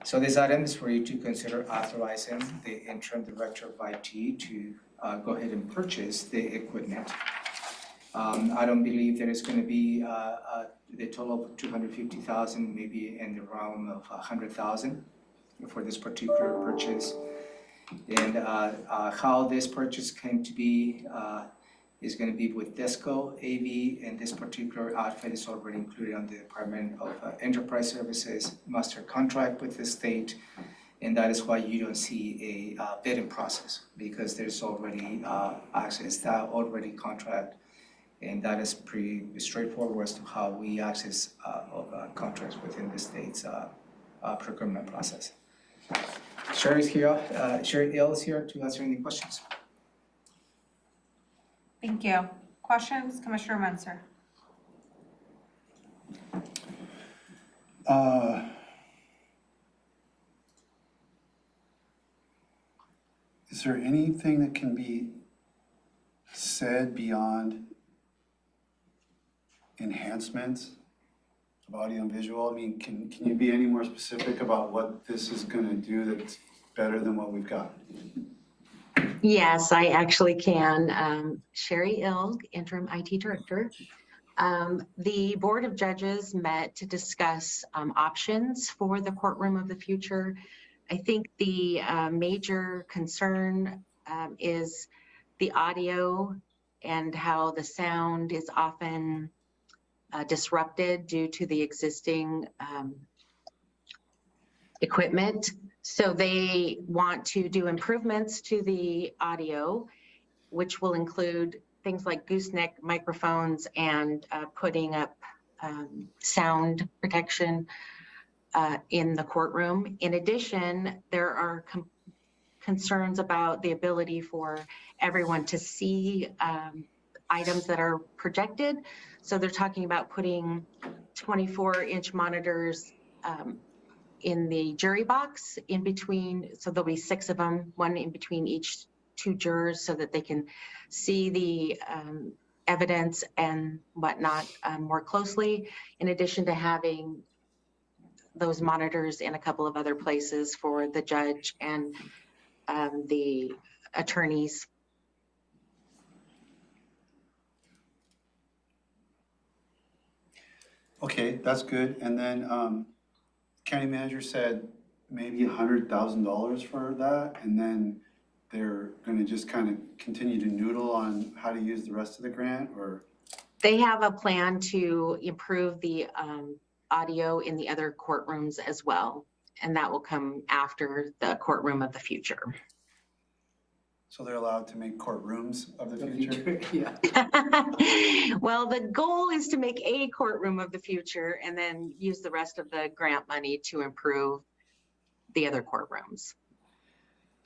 So this item is for you to consider authorizing the interim director of IT to go ahead and purchase the equipment. I don't believe there is going to be the total of $250,000, maybe in the realm of $100,000 for this particular purchase. And how this purchase came to be is going to be with DESCO, AV, and this particular outfit is already included on the Department of Enterprise Services master contract with the state. And that is why you don't see a bidding process, because there's already access to already contract. And that is pretty straightforward as to how we access contracts within the state's procurement process. Sherry Hill is here to answer any questions. Thank you. Questions, Commissioner Menzer? Is there anything that can be said beyond enhancements of audio and visual? I mean, can you be any more specific about what this is going to do that's better than what we've got? Yes, I actually can. Sherry Ilg, Interim IT Director. The Board of Judges met to discuss options for the courtroom of the future. I think the major concern is the audio and how the sound is often disrupted due to the existing equipment. So they want to do improvements to the audio, which will include things like gooseneck microphones and putting up sound protection in the courtroom. In addition, there are concerns about the ability for everyone to see items that are projected. So they're talking about putting 24-inch monitors in the jury box in between, so there'll be 6 of them, one in between each 2 jurors, so that they can see the evidence and whatnot more closely, in addition to having those monitors in a couple of other places for the judge and the attorneys. Okay, that's good. And then county manager said maybe $100,000 for that, and then they're going to just kind of continue to noodle on how to use the rest of the grant, or? They have a plan to improve the audio in the other courtrooms as well, and that will come after the courtroom of the future. So they're allowed to make courtrooms of the future? Yeah. Well, the goal is to make a courtroom of the future and then use the rest of the grant money to improve the other courtrooms.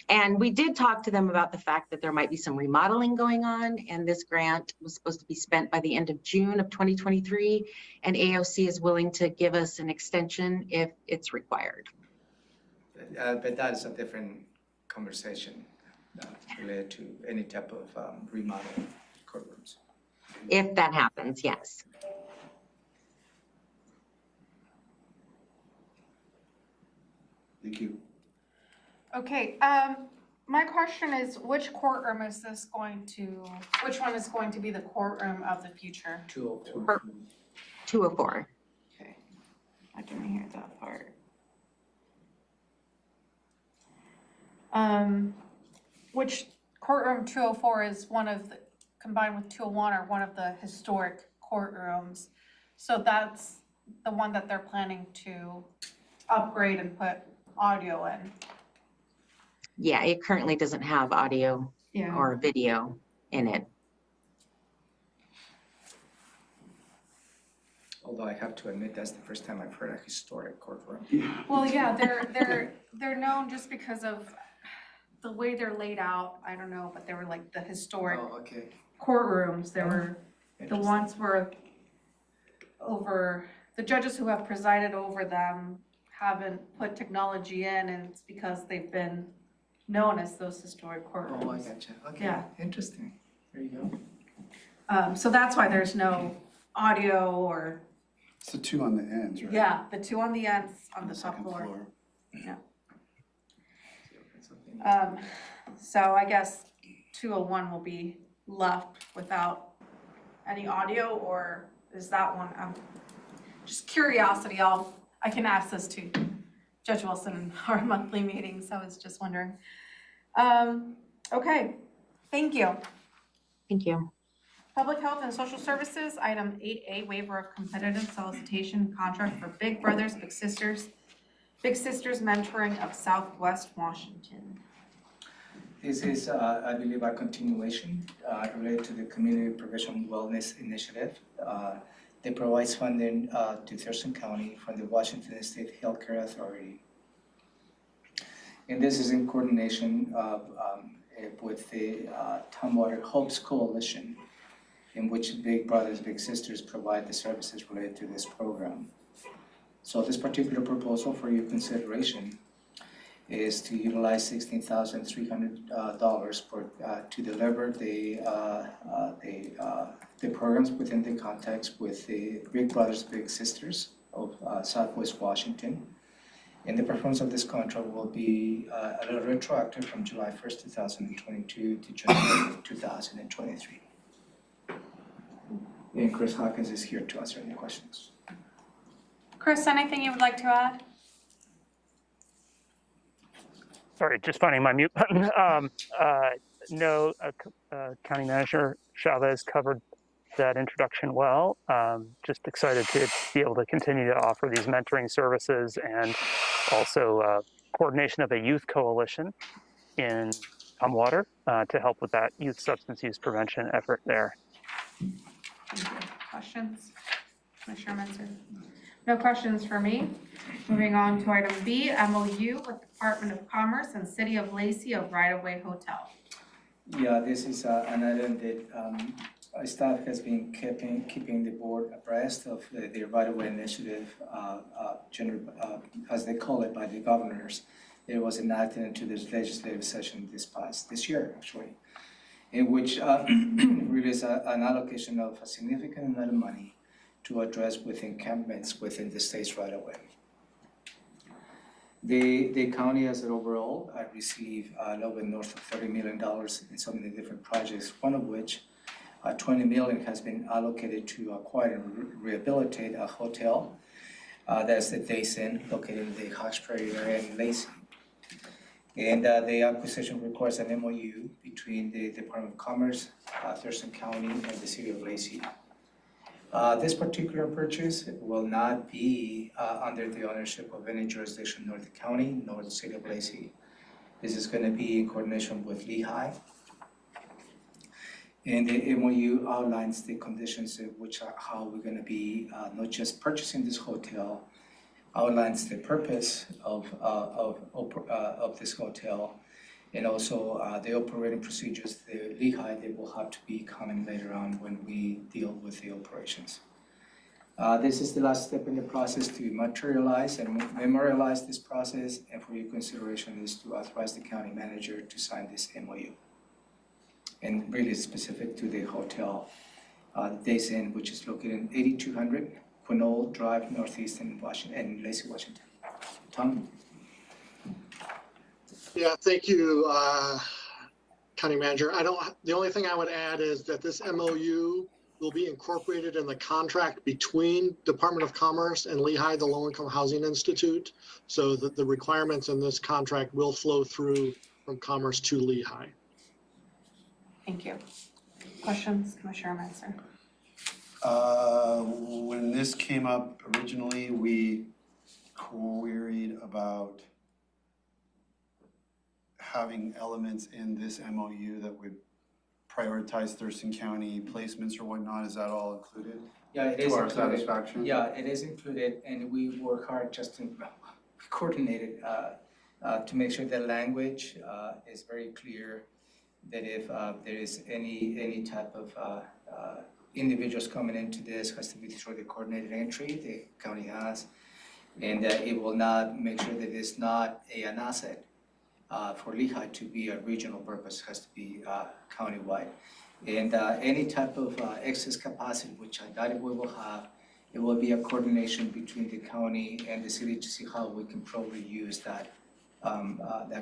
And we did talk to them about the fact that there might be some remodeling going on, and this grant was supposed to be spent by the end of June of 2023, and AOC is willing to give us an extension if it's required. But that is a different conversation related to any type of remodel courtrooms. If that happens, yes. Thank you. Okay, my question is, which one is going to be the courtroom of the future? 204. 204. Okay, I didn't hear that part. Which courtroom 204 is one of the, combined with 201 are one of the historic courtrooms. So that's the one that they're planning to upgrade and put audio in. Yeah, it currently doesn't have audio Yeah. or video in it. Although I have to admit, that's the first time I've heard a historic courtroom. Well, yeah, they're known just because of the way they're laid out. I don't know, but they were like the historic Oh, okay. courtrooms. They were the ones where the judges who have presided over them haven't put technology in, and it's because they've been known as those historic courtrooms. Oh, I gotcha. Okay, Yeah. interesting. There you go. So that's why there's no audio or, It's the two on the ends, right? yeah, the two on the ends on the top second floor. Something- So I guess 201 will be left without any audio, or is that one, just curiosity, I can ask this to Judge Wilson in our monthly meeting, so I was just wondering. Okay, thank you. Thank you. Public Health and Social Services, item 8A, waiver of competitive solicitation contract for Big Brothers Big Sisters Mentoring of Southwest Washington. This is, I believe, a continuation related to the Community Prevention Wellness Initiative. That provides funding to Thurston County from the Washington State Healthcare Authority. And this is in coordination with the Tumwater Hopes Coalition, in which Big Brothers Big Sisters provide the services related to this program. So this particular proposal for your consideration is to utilize $16,300 to deliver the programs within the context with the Big Brothers Big Sisters of Southwest Washington. And the performance of this contract will be a little retroactive from July 1st, 2022 to January 2023. And Chris Hawkins is here to answer any questions. Chris, anything you would like to add? Sorry, just finding my mute button. No, County Manager Chavez covered that introduction well. Just excited to be able to continue to offer these mentoring services and also coordination of a youth coalition in Tumwater to help with that youth substance use prevention effort there. Questions? Commissioner Menzer? No questions for me. Moving on to item B, MOU with Department of Commerce and City of Lacey of Right-of-Way Hotel. Yeah, this is an item that staff has been keeping the board abreast of the right-of-way initiative, as they call it by the governors. It was enacted into this legislative session this year, actually, in which really is an allocation of a significant amount of money to address with encampments within the state's right-of-way. The county as an overall received a little bit north of $30 million in so many different projects, one of which $20 million has been allocated to acquire and rehabilitate a hotel. That's the Days Inn, located in the Hawks Prairie area in Lacey. And the acquisition requires an MOU between the Department of Commerce, Thurston County, and the City of Lacey. This particular purchase will not be under the ownership of any jurisdiction nor the county nor the City of Lacey. This is going to be in coordination with Lehigh. And the MOU outlines the conditions of which are how we're going to be not just purchasing this hotel, outlines the purpose of this hotel, and also the operating procedures, the Lehigh, they will have to be coming later on when we deal with the operations. This is the last step in the process to materialize and memorialize this process, and for your consideration is to authorize the county manager to sign this MOU. And really specific to the hotel, Days Inn, which is located in 8200 Quinault Drive, Northeast in Lacey, Washington. Tom? Yeah, thank you, County Manager. The only thing I would add is that this MOU will be incorporated in the contract between Department of Commerce and Lehigh, the Low Income Housing Institute, so that the requirements in this contract will flow through from Commerce to Lehigh. Thank you. Questions, Commissioner Menzer? When this came up originally, we queried about having elements in this MOU that would prioritize Thurston County placements or whatnot. Is that all included? Yeah, it is To our included. satisfaction? Yeah, it is included, and we work hard just to coordinate it to make sure the language is very clear, that if there is any type of individuals coming into this, has to be through the coordinated entry the county has, and that it will not make sure that it's not an asset for Lehigh to be a regional purpose, has to be countywide. And any type of excess capacity, which I doubt we will have, it will be a coordination between the county and the city to see how we can probably use that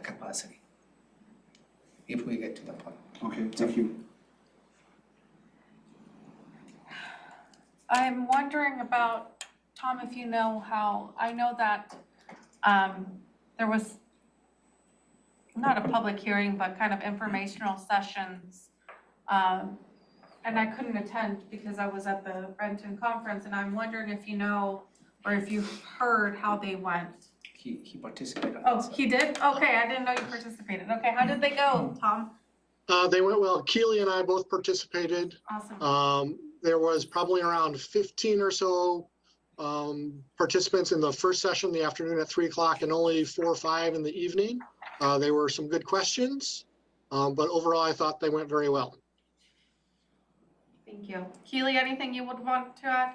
capacity, if we get to that point. Okay, thank you. I'm wondering about, Tom, if you know how, I know that there was not a public hearing, but kind of informational sessions. And I couldn't attend because I was at the Renton conference, and I'm wondering if you know, or if you've heard how they went. He participated. Oh, he did? Okay, I didn't know you participated. Okay, how did they go, Tom? They went well. Keely and I both participated. Awesome. There was probably around 15 or so participants in the first session in the afternoon at 3 o'clock, and only 4 or 5 in the evening. There were some good questions, but overall I thought they went very well. Thank you. Keely, anything you would want to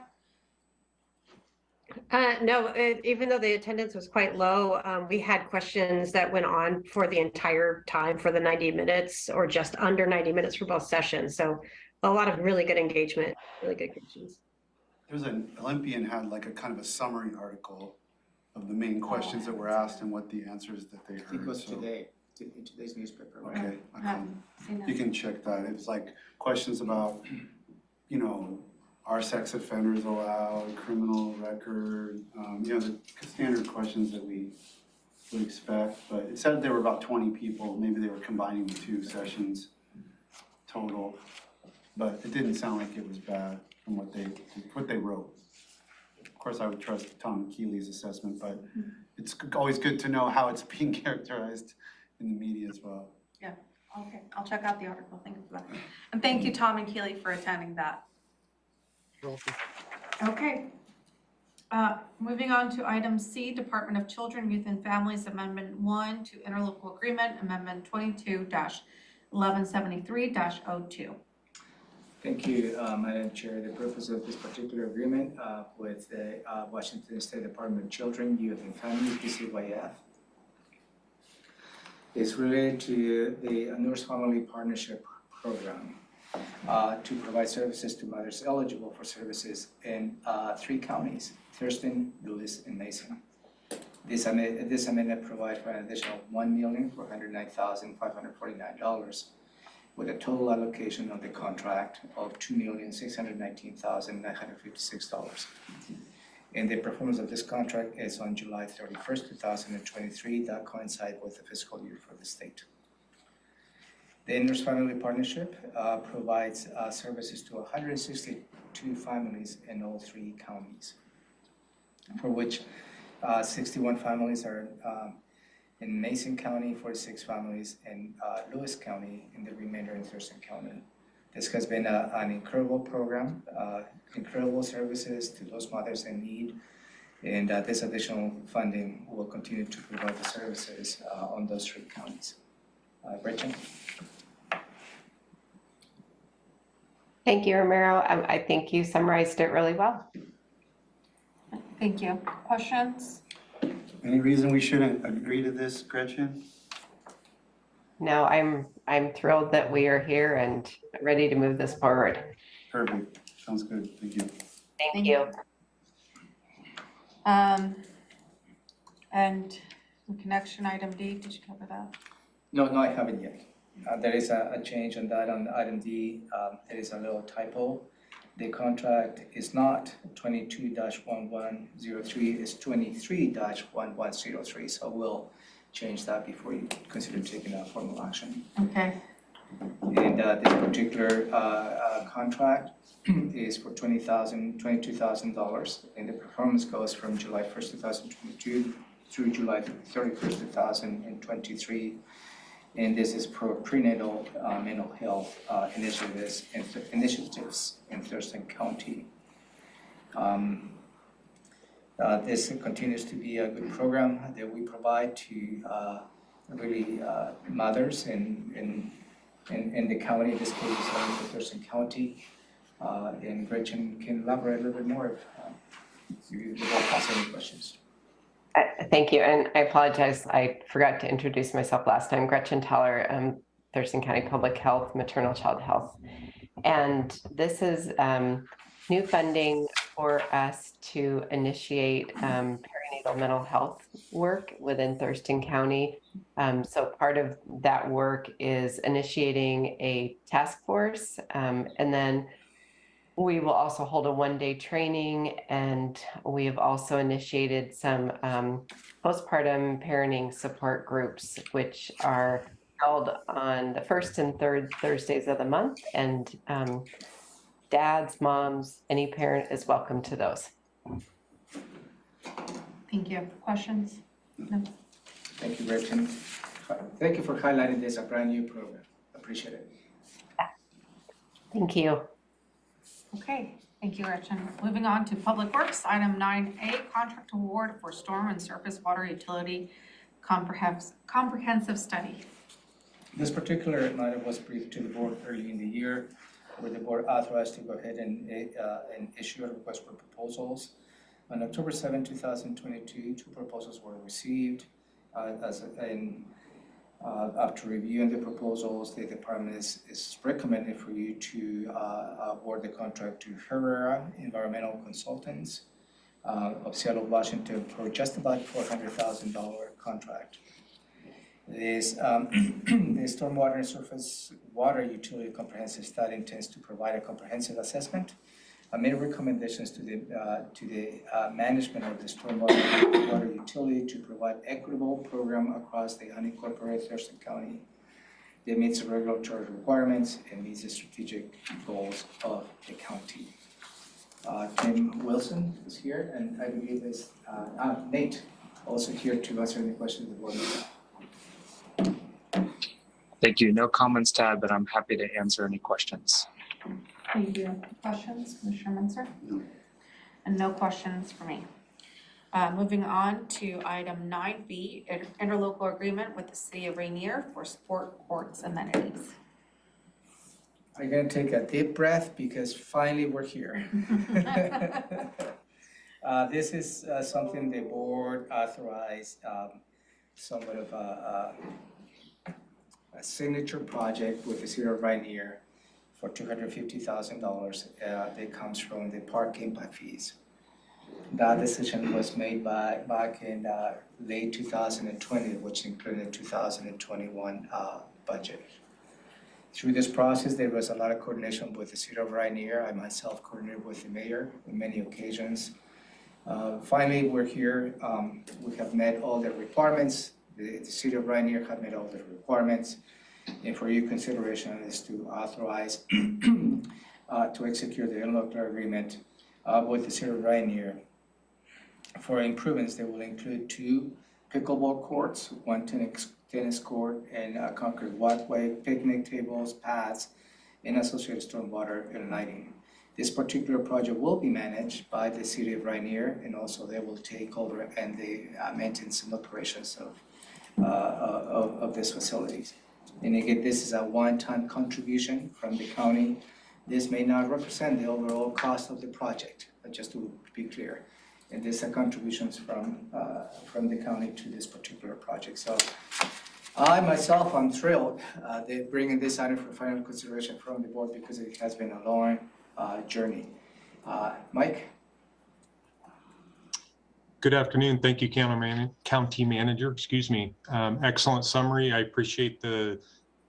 add? No, even though the attendance was quite low, we had questions that went on for the entire time for the 90 minutes or just under 90 minutes for both sessions. So a lot of really good engagement, really good questions. There's an Olympian had like a kind of a summary article of the main questions that were asked and what the answers that they I think it heard. was So, today, in today's newspaper. Right? okay, I haven't seen you that. can check that. It's like questions about, you know, are sex offenders allowed, criminal record, you know, the standard questions that we would expect. But it said there were about 20 people. Maybe they were combining the 2 sessions total. But it didn't sound like it was bad from what they wrote. Of course, I would trust Tom Keeley's assessment, but it's always good to know how it's being characterized in the media as well. Yeah, okay, I'll check out the article. Thank you for that. And thank you, Tom and Keely, for attending that. You're welcome. Okay. Moving on to item C, Department of Children, Youth and Families Amendment 1 to Interlocal Agreement, Amendment 22-1173-02. Thank you, Madam Chair. The purpose of this particular agreement with the Washington State Department of Children, Youth and Families, DCYF, is related to the Nurse Family Partnership Program to provide services to mothers eligible for services in 3 counties, Thurston, Lewis, and Mason. This amendment provides for an additional $1,409,549 with a total allocation of the contract of $2,619,956. And the performance of this contract is on July 31st, 2023. That coincides with the fiscal year for the state. The Nurse Family Partnership provides services to 162 families in all 3 counties, for which 61 families are in Mason County, 46 families, and Lewis County, and the remainder in Thurston County. This has been an incredible program, incredible services to those mothers in need, and this additional funding will continue to provide the services on those 3 counties. Gretchen? Thank you, Romero. I think you summarized it really well. Thank you. Questions? Any reason we shouldn't agree to this, Gretchen? No, I'm thrilled that we are here and ready to move this forward. Perfect. Sounds good. Thank you. Thank you. And connection item D, did you cover that? No, I haven't yet. There is a change on that on item D. There is a little typo. The contract is not 22-1103, it's 23-1103. So we'll change that before you consider taking a formal action. Okay. And this particular contract is for $22,000, and the performance goes from July 1st, 2022 through July 31st, 2023. And this is for prenatal mental health initiatives in Thurston County. This continues to be a good program that we provide to really mothers in the county, in this case, the Thurston County. And Gretchen can elaborate a little bit more if you have any questions. Thank you, and I apologize, I forgot to introduce myself last time. Gretchen Teller, Thurston County Public Health, Maternal Child Health. And this is new funding for us to initiate perinatal mental health work within Thurston County. So part of that work is initiating a task force, and then we will also hold a one-day training, and we have also initiated some postpartum parenting support groups, which are held on the first and third Thursdays of the month. And dads, moms, any parent is welcome to those. Thank you. Questions? No. Thank you, Gretchen. Thank you for highlighting this, a brand new program. Appreciate it. Thank you. Okay, thank you, Gretchen. Moving on to Public Works, item 9A, contract award for storm and surface water utility comprehensive study. This particular matter was briefed to the board early in the year, where the board authorized to go ahead and issue a request for proposals. On October 7, 2022, 2 proposals were received. After reviewing the proposals, the department is recommended for you to award the contract to Herrera Environmental Consultants of Seattle, Washington for just about $400,000 contract. This the stormwater and surface water utility comprehensive study intends to provide a comprehensive assessment and made recommendations to the management of the stormwater water utility to provide equitable program across the unincorporated Thurston County that meets the regulatory requirements and meets the strategic goals of the county. Tim Wilson is here, and I believe is Nate also here to answer any questions the board may have. Thank you. No comments to add, but I'm happy to answer any questions. Thank you. Questions, Commissioner Menzer? No. And no questions for me. Moving on to item 9B, interlocal agreement with the City of Rainier for sport courts amenities. I'm gonna take a deep breath because finally we're here. This is something the board authorized, somewhat of a signature project with the City of Rainier for $250,000 that comes from the park impact fees. That decision was made back in late 2020, which included 2021 budget. Through this process, there was a lot of coordination with the City of Rainier. I myself coordinated with the mayor on many occasions. Finally, we're here. We have met all the requirements. The City of Rainier have met all the requirements. And for your consideration is to authorize to execute the interlocal agreement with the City of Rainier for improvements that will include 2 pickleball courts, one tennis court, and a concrete walkway, picnic tables, paths, and associated stormwater and lighting. This particular project will be managed by the city of Rainier, and also they will take over and the maintenance and operations of these facilities. And again, this is a one-time contribution from the county. This may not represent the overall cost of the project, but just to be clear. And these are contributions from the county to this particular project. So I myself, I'm thrilled they're bringing this item for final consideration from the board because it has been a long journey. Mike? Good afternoon. Thank you, County Manager. Excuse me. Excellent summary. I appreciate the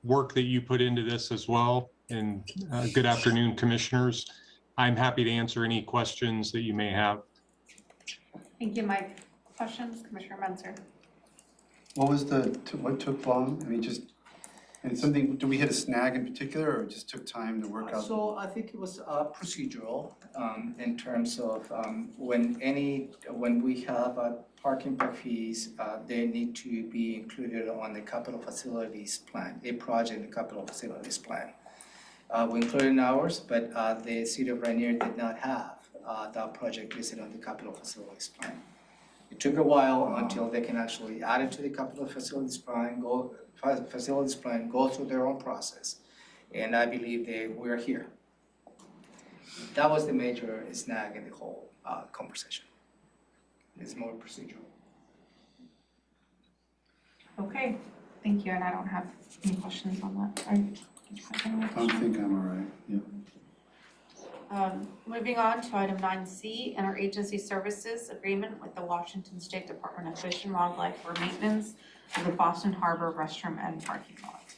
work that you put into this as well. And good afternoon, Commissioners. I'm happy to answer any questions that you may have. Thank you, Mike. Questions, Commissioner Menzer? What took long? I mean, and something, did we hit a snag in particular or it just took time to work out? So I think it was procedural in terms of when we have parking fees, they need to be included on the capital facilities plan, a project in the capital facilities plan. We included ours, but the city of Rainier did not have that project listed on the capital facilities plan. It took a while until they can actually add it to the capital facilities plan, go through their own process. And I believe we're here. That was the major snag in the whole conversation. It's more procedural. Okay, thank you, and I don't have any questions on that. I think I'm all right, yeah. Moving on to item 9C, interagency services agreement with the Washington State Department of Fish and Wildlife for maintenance of the Boston Harbor restroom and parking lot.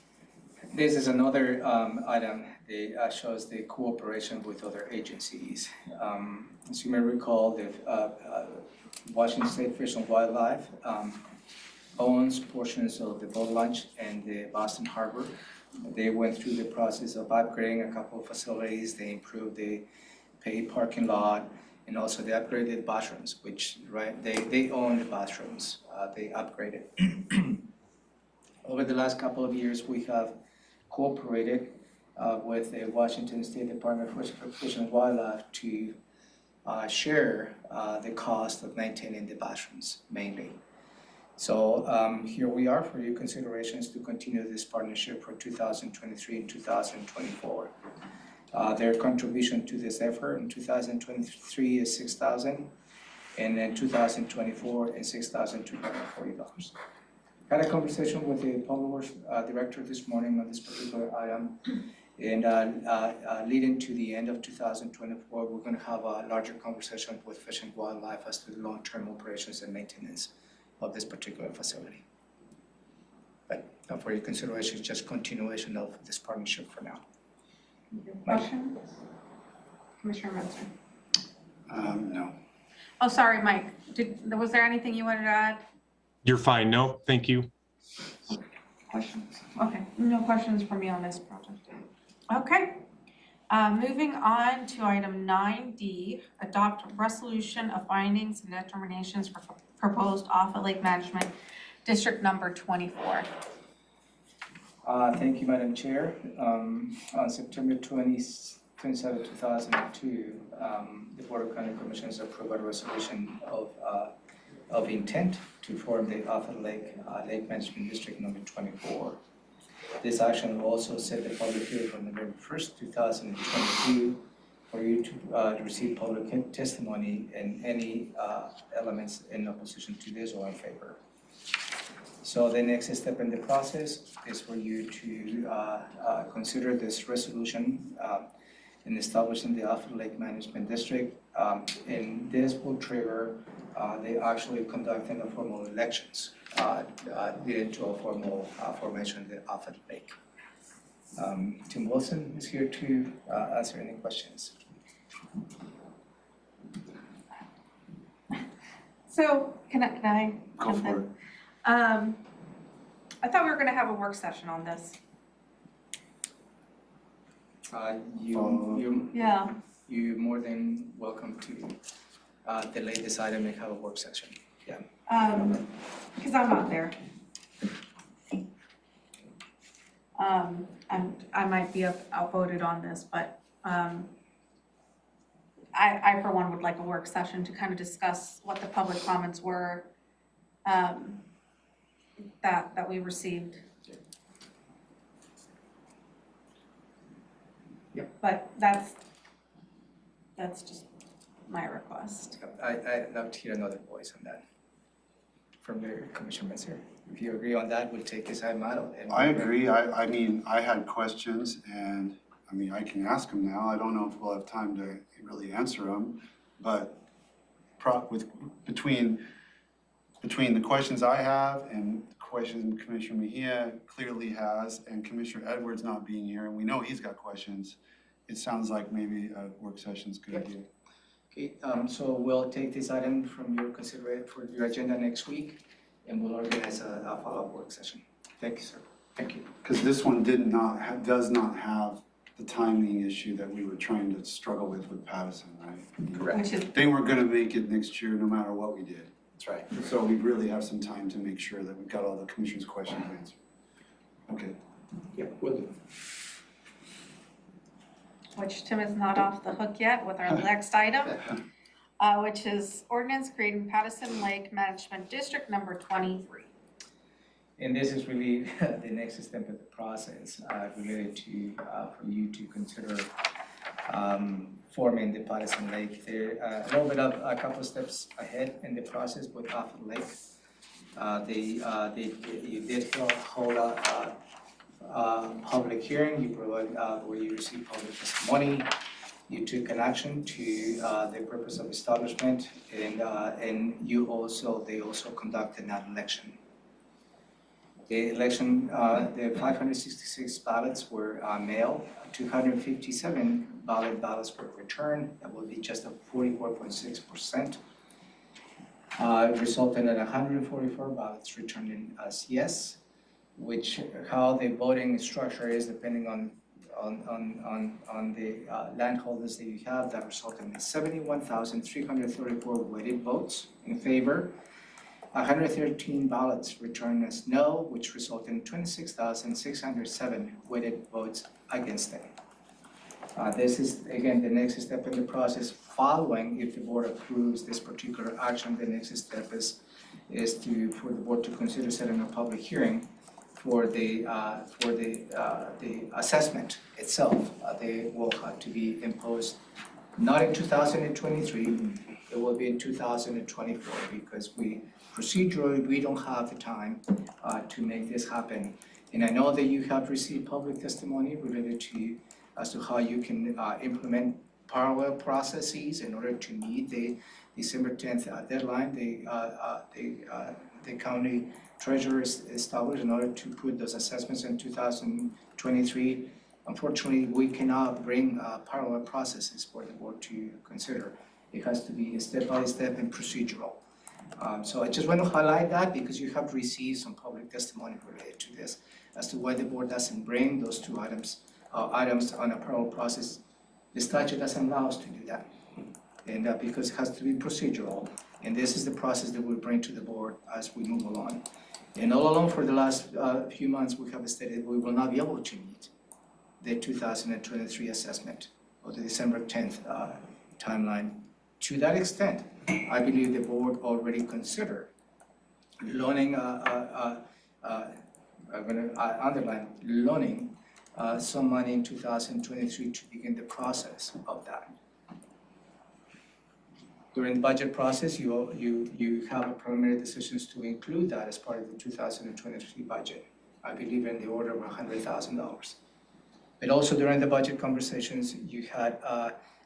This is another item that shows the cooperation with other agencies. As you may recall, the Washington State Fish and Wildlife owns portions of the boat launch and the Boston Harbor. They went through the process of upgrading a couple of facilities. They improved the paid parking lot, and also they upgraded bathrooms, which, they own the bathrooms. They upgraded. Over the last couple of years, we have cooperated with the Washington State Department of Fish and Wildlife to share the cost of maintaining the bathrooms, mainly. So here we are for your considerations to continue this partnership for 2023 and 2024. Their contribution to this effort in 2023 is $6,000, and then 2024 is $6,240. Had a conversation with the public works director this morning on this particular item, and leading to the end of 2024, we're going to have a larger conversation with Fish and Wildlife as to the long-term operations and maintenance of this particular facility. But for your consideration, just continuation of this partnership for now. Questions? Commissioner Menzer? No. Oh, sorry, Mike. Was there anything you wanted to add? You're fine. No, thank you. Questions? Okay, no questions for me on this project. Okay. Moving on to item 9D, adopt resolution of findings and determinations for proposed Offa Lake Management District number 24. Thank you, Madam Chair. On September 27, 2002, the Board of County Commissioners approved a resolution of intent to form the Offa Lake Lake Management District number 24. This action will also set the public hearing for November 1st, 2022 for you to receive public testimony and any elements in opposition to this or in favor. So the next step in the process is for you to consider this resolution in establishing the Offa Lake Management District. And this will trigger they actually conducting a formal elections leading to a formal formation of the Offa Lake. Tim Wilson is here to answer any questions. So can I Go for it. I thought we were going to have a work session on this. You're more than welcome to delay this item and have a work session. Yeah. because I'm not there. And I might be outvoted on this, but I for one would like a work session to kind of discuss what the public comments were that we received. Yep. But that's just my request. I'd love to hear another voice on that from the commissioners here. If you agree on that, we'll take this item out. I agree. I mean, I had questions and, I mean, I can ask them now. I don't know if we'll have time to really answer them. But between the questions I have and the questions Commissioner Mejia clearly has, and Commissioner Edwards not being here, and we know he's got questions, it sounds like maybe a work session's a good idea. Okay, so we'll take this item from your consideration for your agenda next week, and we'll organize a follow-up work session. Thank you, sir. Thank you. Because this one does not have the timing issue that we were trying to struggle with Patterson, right? Correct. They weren't gonna make it next year no matter what we did. That's right. So we really have some time to make sure that we've got all the commission's questions answered. Okay. Yep, will do. Which Tim is not off the hook yet with our next item, which is ordinance creating Patterson Lake Management District number 23. And this is really the next step of the process related to, for you to consider forming the Patterson Lake. They're a little bit of a couple of steps ahead in the process with Patterson Lake. You did hold a public hearing, you provided where you received public testimony. You took an action to the purpose of establishment, and they also conducted an election. The election, the 566 ballots were mailed, 257 ballots were returned. That will be just a 44.6%. Resulting in 144 ballots returned as yes, which how the voting structure is depending on the landholders that you have. That resulted in 71,334 weighted votes in favor. 113 ballots returned as no, which resulted in 26,607 weighted votes against them. This is, again, the next step in the process. Following, if the board approves this particular action, the next step is for the board to consider setting a public hearing for the assessment itself. They will have to be imposed not in 2023. It will be in 2024 because procedurally, we don't have the time to make this happen. And I know that you have received public testimony related to as to how you can implement parallel processes in order to meet the December 10th deadline. The county treasurer established in order to put those assessments in 2023. Unfortunately, we cannot bring parallel processes for the board to consider. It has to be step by step and procedural. So I just want to highlight that because you have received some public testimony related to this as to why the board doesn't bring those two items on a parallel process. The statute doesn't allow us to do that. And because it has to be procedural. And this is the process that we'll bring to the board as we move along. And all along for the last few months, we have stated we will not be able to meet the 2023 assessment or the December 10th timeline. To that extent, I believe the board already considered loaning, I'm going to underline, loaning some money in 2023 to begin the process of that. During the budget process, you have a preliminary decisions to include that as part of the 2023 budget. I believe in the order of $100,000. But also during the budget conversations, you had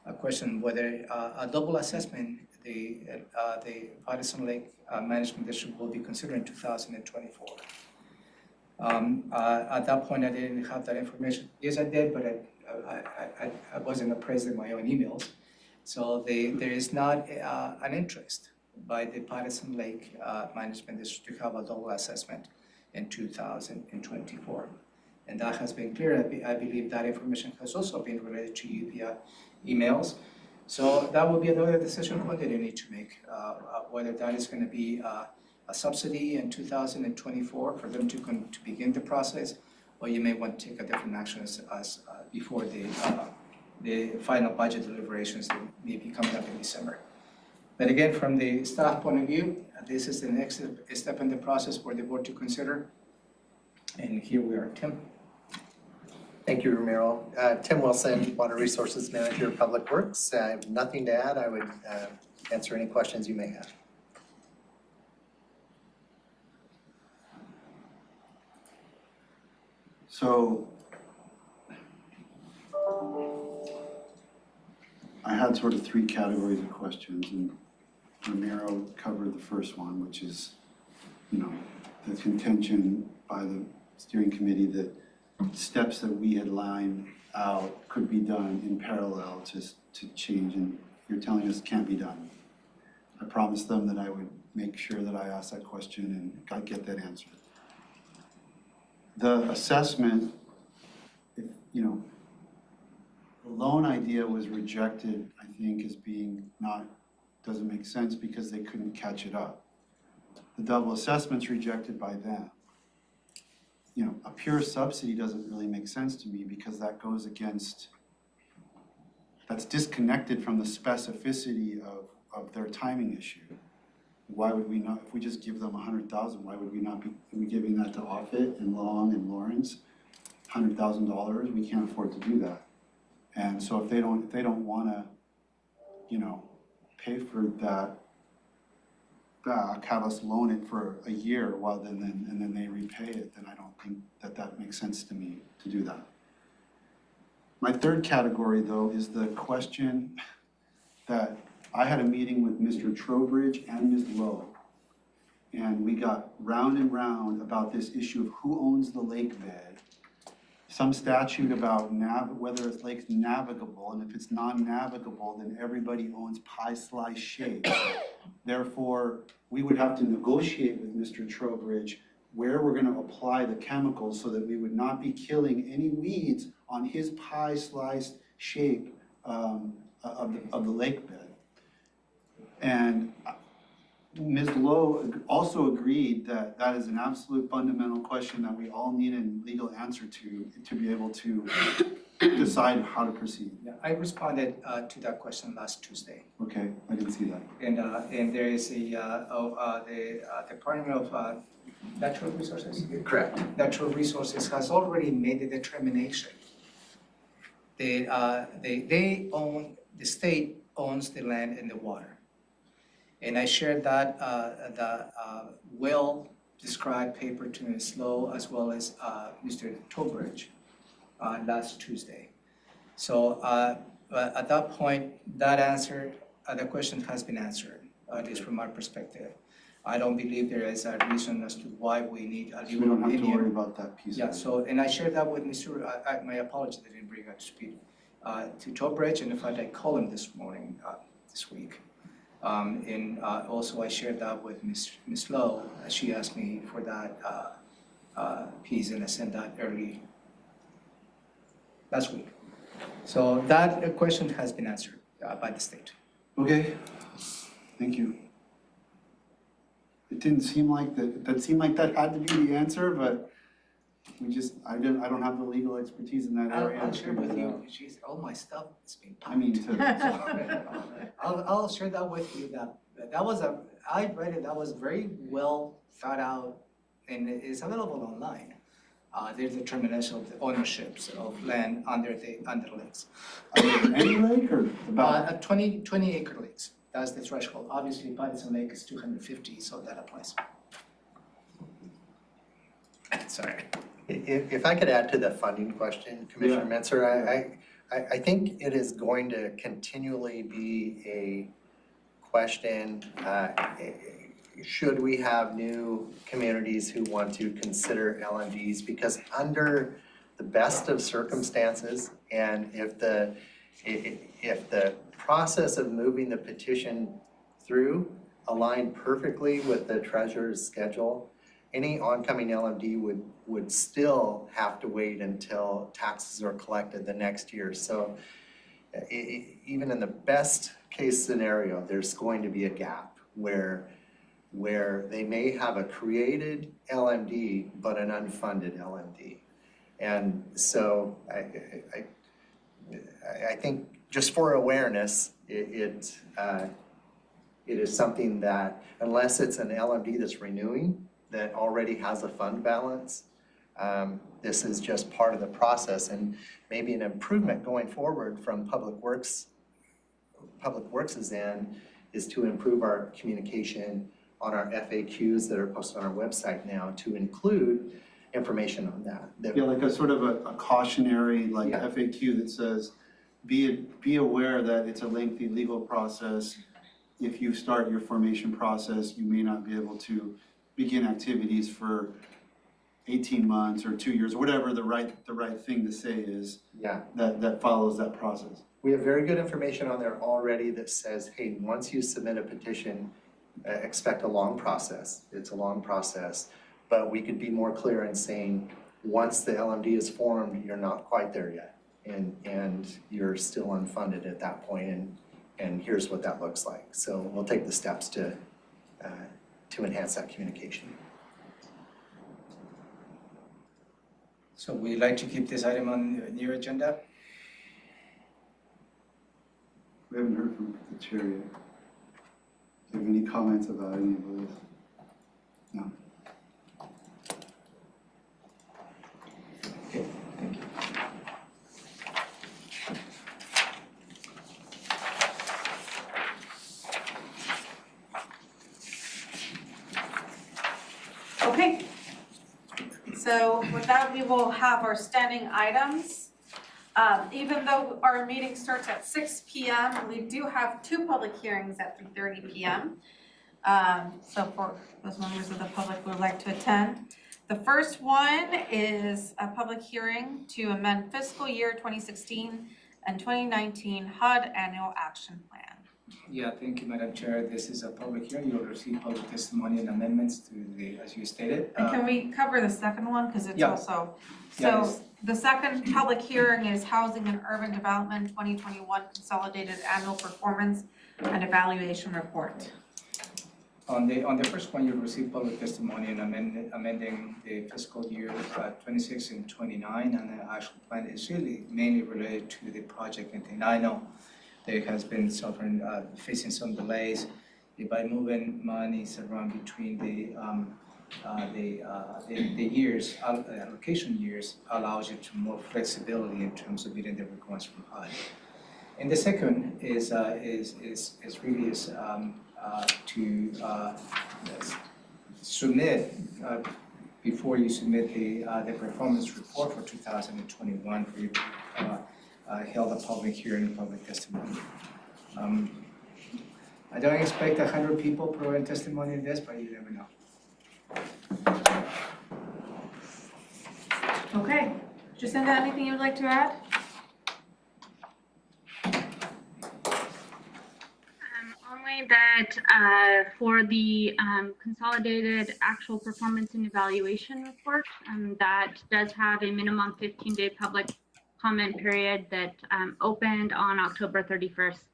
a question whether a double assessment, the Patterson Lake Management District will be considered in 2024. At that point, I didn't have that information. Yes, I did, but I wasn't appraised in my own emails. So there is not an interest by the Patterson Lake Management District to have a double assessment in 2024. And that has been clear. I believe that information has also been related to you via emails. So that will be another decision point that you need to make, whether that is going to be a subsidy in 2024 for them to begin the process, or you may want to take a different action as before the final budget deliberations that may be coming up in December. But again, from the staff point of view, this is the next step in the process for the board to consider. And here we are, Tim. Thank you, Ramiro. Tim Wilson, Water Resources Manager, Public Works. I have nothing to add. I would answer any questions you may have. So I had sort of three categories of questions, and Ramiro covered the first one, which is, the contention by the steering committee that steps that we had lined out could be done in parallel to change, and you're telling us can't be done. I promised them that I would make sure that I asked that question and I get that answer. The assessment, the loan idea was rejected, I think, as being doesn't make sense because they couldn't catch it up. The double assessment's rejected by them. A pure subsidy doesn't really make sense to me because that's disconnected from the specificity of their timing issue. Why would we not, if we just give them $100,000, why would we not be giving that to Offutt and Long and Lawrence? $100,000, we can't afford to do that. And so if they don't wanna, pay for that back, have us loan it for a year and then they repay it, then I don't think that makes sense to me to do that. My third category, though, is the question that I had a meeting with Mr. Trowbridge and Ms. Lowe, and we got round and round about this issue of who owns the lake bed, some statute about whether it's lake's navigable, and if it's non-navigable, then everybody owns pie slice shapes. Therefore, we would have to negotiate with Mr. Trowbridge where we're going to apply the chemicals so that we would not be killing any weeds on his pie slice shape of the lake bed. And Ms. Lowe also agreed that that is an absolute fundamental question that we all need a legal answer to be able to decide how to proceed. Yeah, I responded to that question last Tuesday. Okay, I didn't see that. And there is the Department of Natural Resources? Correct. Natural Resources has already made the determination. The state owns the land and the water. And I shared that, the well-described paper to Ms. Lowe as well as Mr. Trowbridge last Tuesday. So at that point, that answer, the question has been answered, at least from our perspective. I don't believe there is a reason as to why we need a So we legal don't have to opinion. worry about that piece. Yeah, so, and I shared that with Mr., my apologies, I didn't bring up to speed, to Trowbridge, and in fact, I called him this morning, this week. And also I shared that with Ms. Lowe. She asked me for that piece, and I sent that early last week. So that question has been answered by the state. Okay, thank you. It didn't seem like that had to be the answer, but I don't have the legal expertise in that area. I'll share with you, geez, all my stuff is being I mean, I'll share that with you. I read it, that was very well thought out, and it's available online. There's determination of the ownerships of land under lakes. Any lake or about? 20 acre lakes, that's the threshold. Obviously, Patterson Lake is 250, so that applies. Sorry. If I could add to the funding question, Commissioner Mentzer, I think it is going to continually be a question, should we have new communities who want to consider LMDs? Because under the best of circumstances, and if the process of moving the petition through aligned perfectly with the treasurer's schedule, any oncoming LMD would still have to wait until taxes are collected the next year. So even in the best case scenario, there's going to be a gap where where they may have a created LMD, but an unfunded LMD. And so I think just for awareness, it is something that unless it's an LMD that's renewing, that already has a fund balance, this is just part of the process, and maybe an improvement going forward from Public Works' end is to improve our communication on our FAQs that are posted on our website now to include information on that. Yeah, like a sort of a cautionary like Yeah. FAQ that says, be aware that it's a lengthy legal process. If you start your formation process, you may not be able to begin activities for 18 months or 2 years, or whatever the right thing to say is. Yeah. That follows that process. We have very good information on there already that says, hey, once you submit a petition, expect a long process. It's a long process, but we could be more clear in saying, once the LMD is formed, you're not quite there yet. And you're still unfunded at that point, and here's what that looks like. So we'll take the steps to enhance that communication. So we'd like to keep this item on your agenda? We haven't heard from the chair yet. Do you have any comments about any of this? No. Okay, thank you. Okay. So with that, we will have our standing items. Even though our meeting starts at 6 p.m., we do have 2 public hearings at 3:30 p.m. So for those members of the public who would like to attend. The first one is a public hearing to amend fiscal year 2016 and 2019 HUD Annual Action Plan. Yeah, thank you, Madam Chair. This is a public hearing. You will receive public testimony and amendments to the, as you stated. And can we cover the second one, because it's Yeah. also, Yeah, so the second public hearing is Housing and Urban Development 2021 Consolidated Annual Performance and Evaluation Report. On the first one, you'll receive public testimony and amending the fiscal year 26 and 29, and the actual plan is really mainly related to the project. And I know there has been facing some delays by moving monies around between the years, allocation years allows you to more flexibility in terms of meeting the requirements from HUD. And the second is really to submit before you submit the performance report for 2021 for you held a public hearing and public testimony. I don't expect 100 people providing testimony in this, but you never know. Okay, Jacinda, anything you would like to add? Only that for the consolidated actual performance and evaluation report, that does have a minimum 15-day public comment period that opened on October 31st.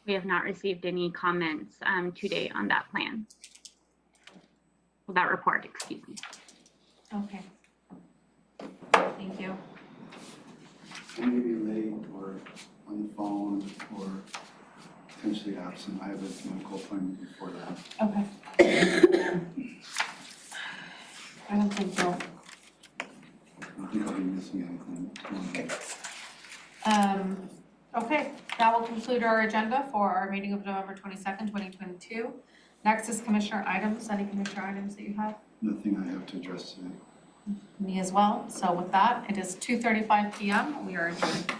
We have not received any comments to date on that plan. That report, excuse me. Okay. Thank you. I may be late or on the phone or potentially absent. I have a medical appointment before that. Okay. I don't think so. I think I'll be missing anything. Okay, that will conclude our agenda for our meeting of November 22nd, 2022. Next is commissioner items. Any commissioner items that you have? Nothing I have to address today. Me as well. So with that, it is 2:35 p.m. We are adjourned.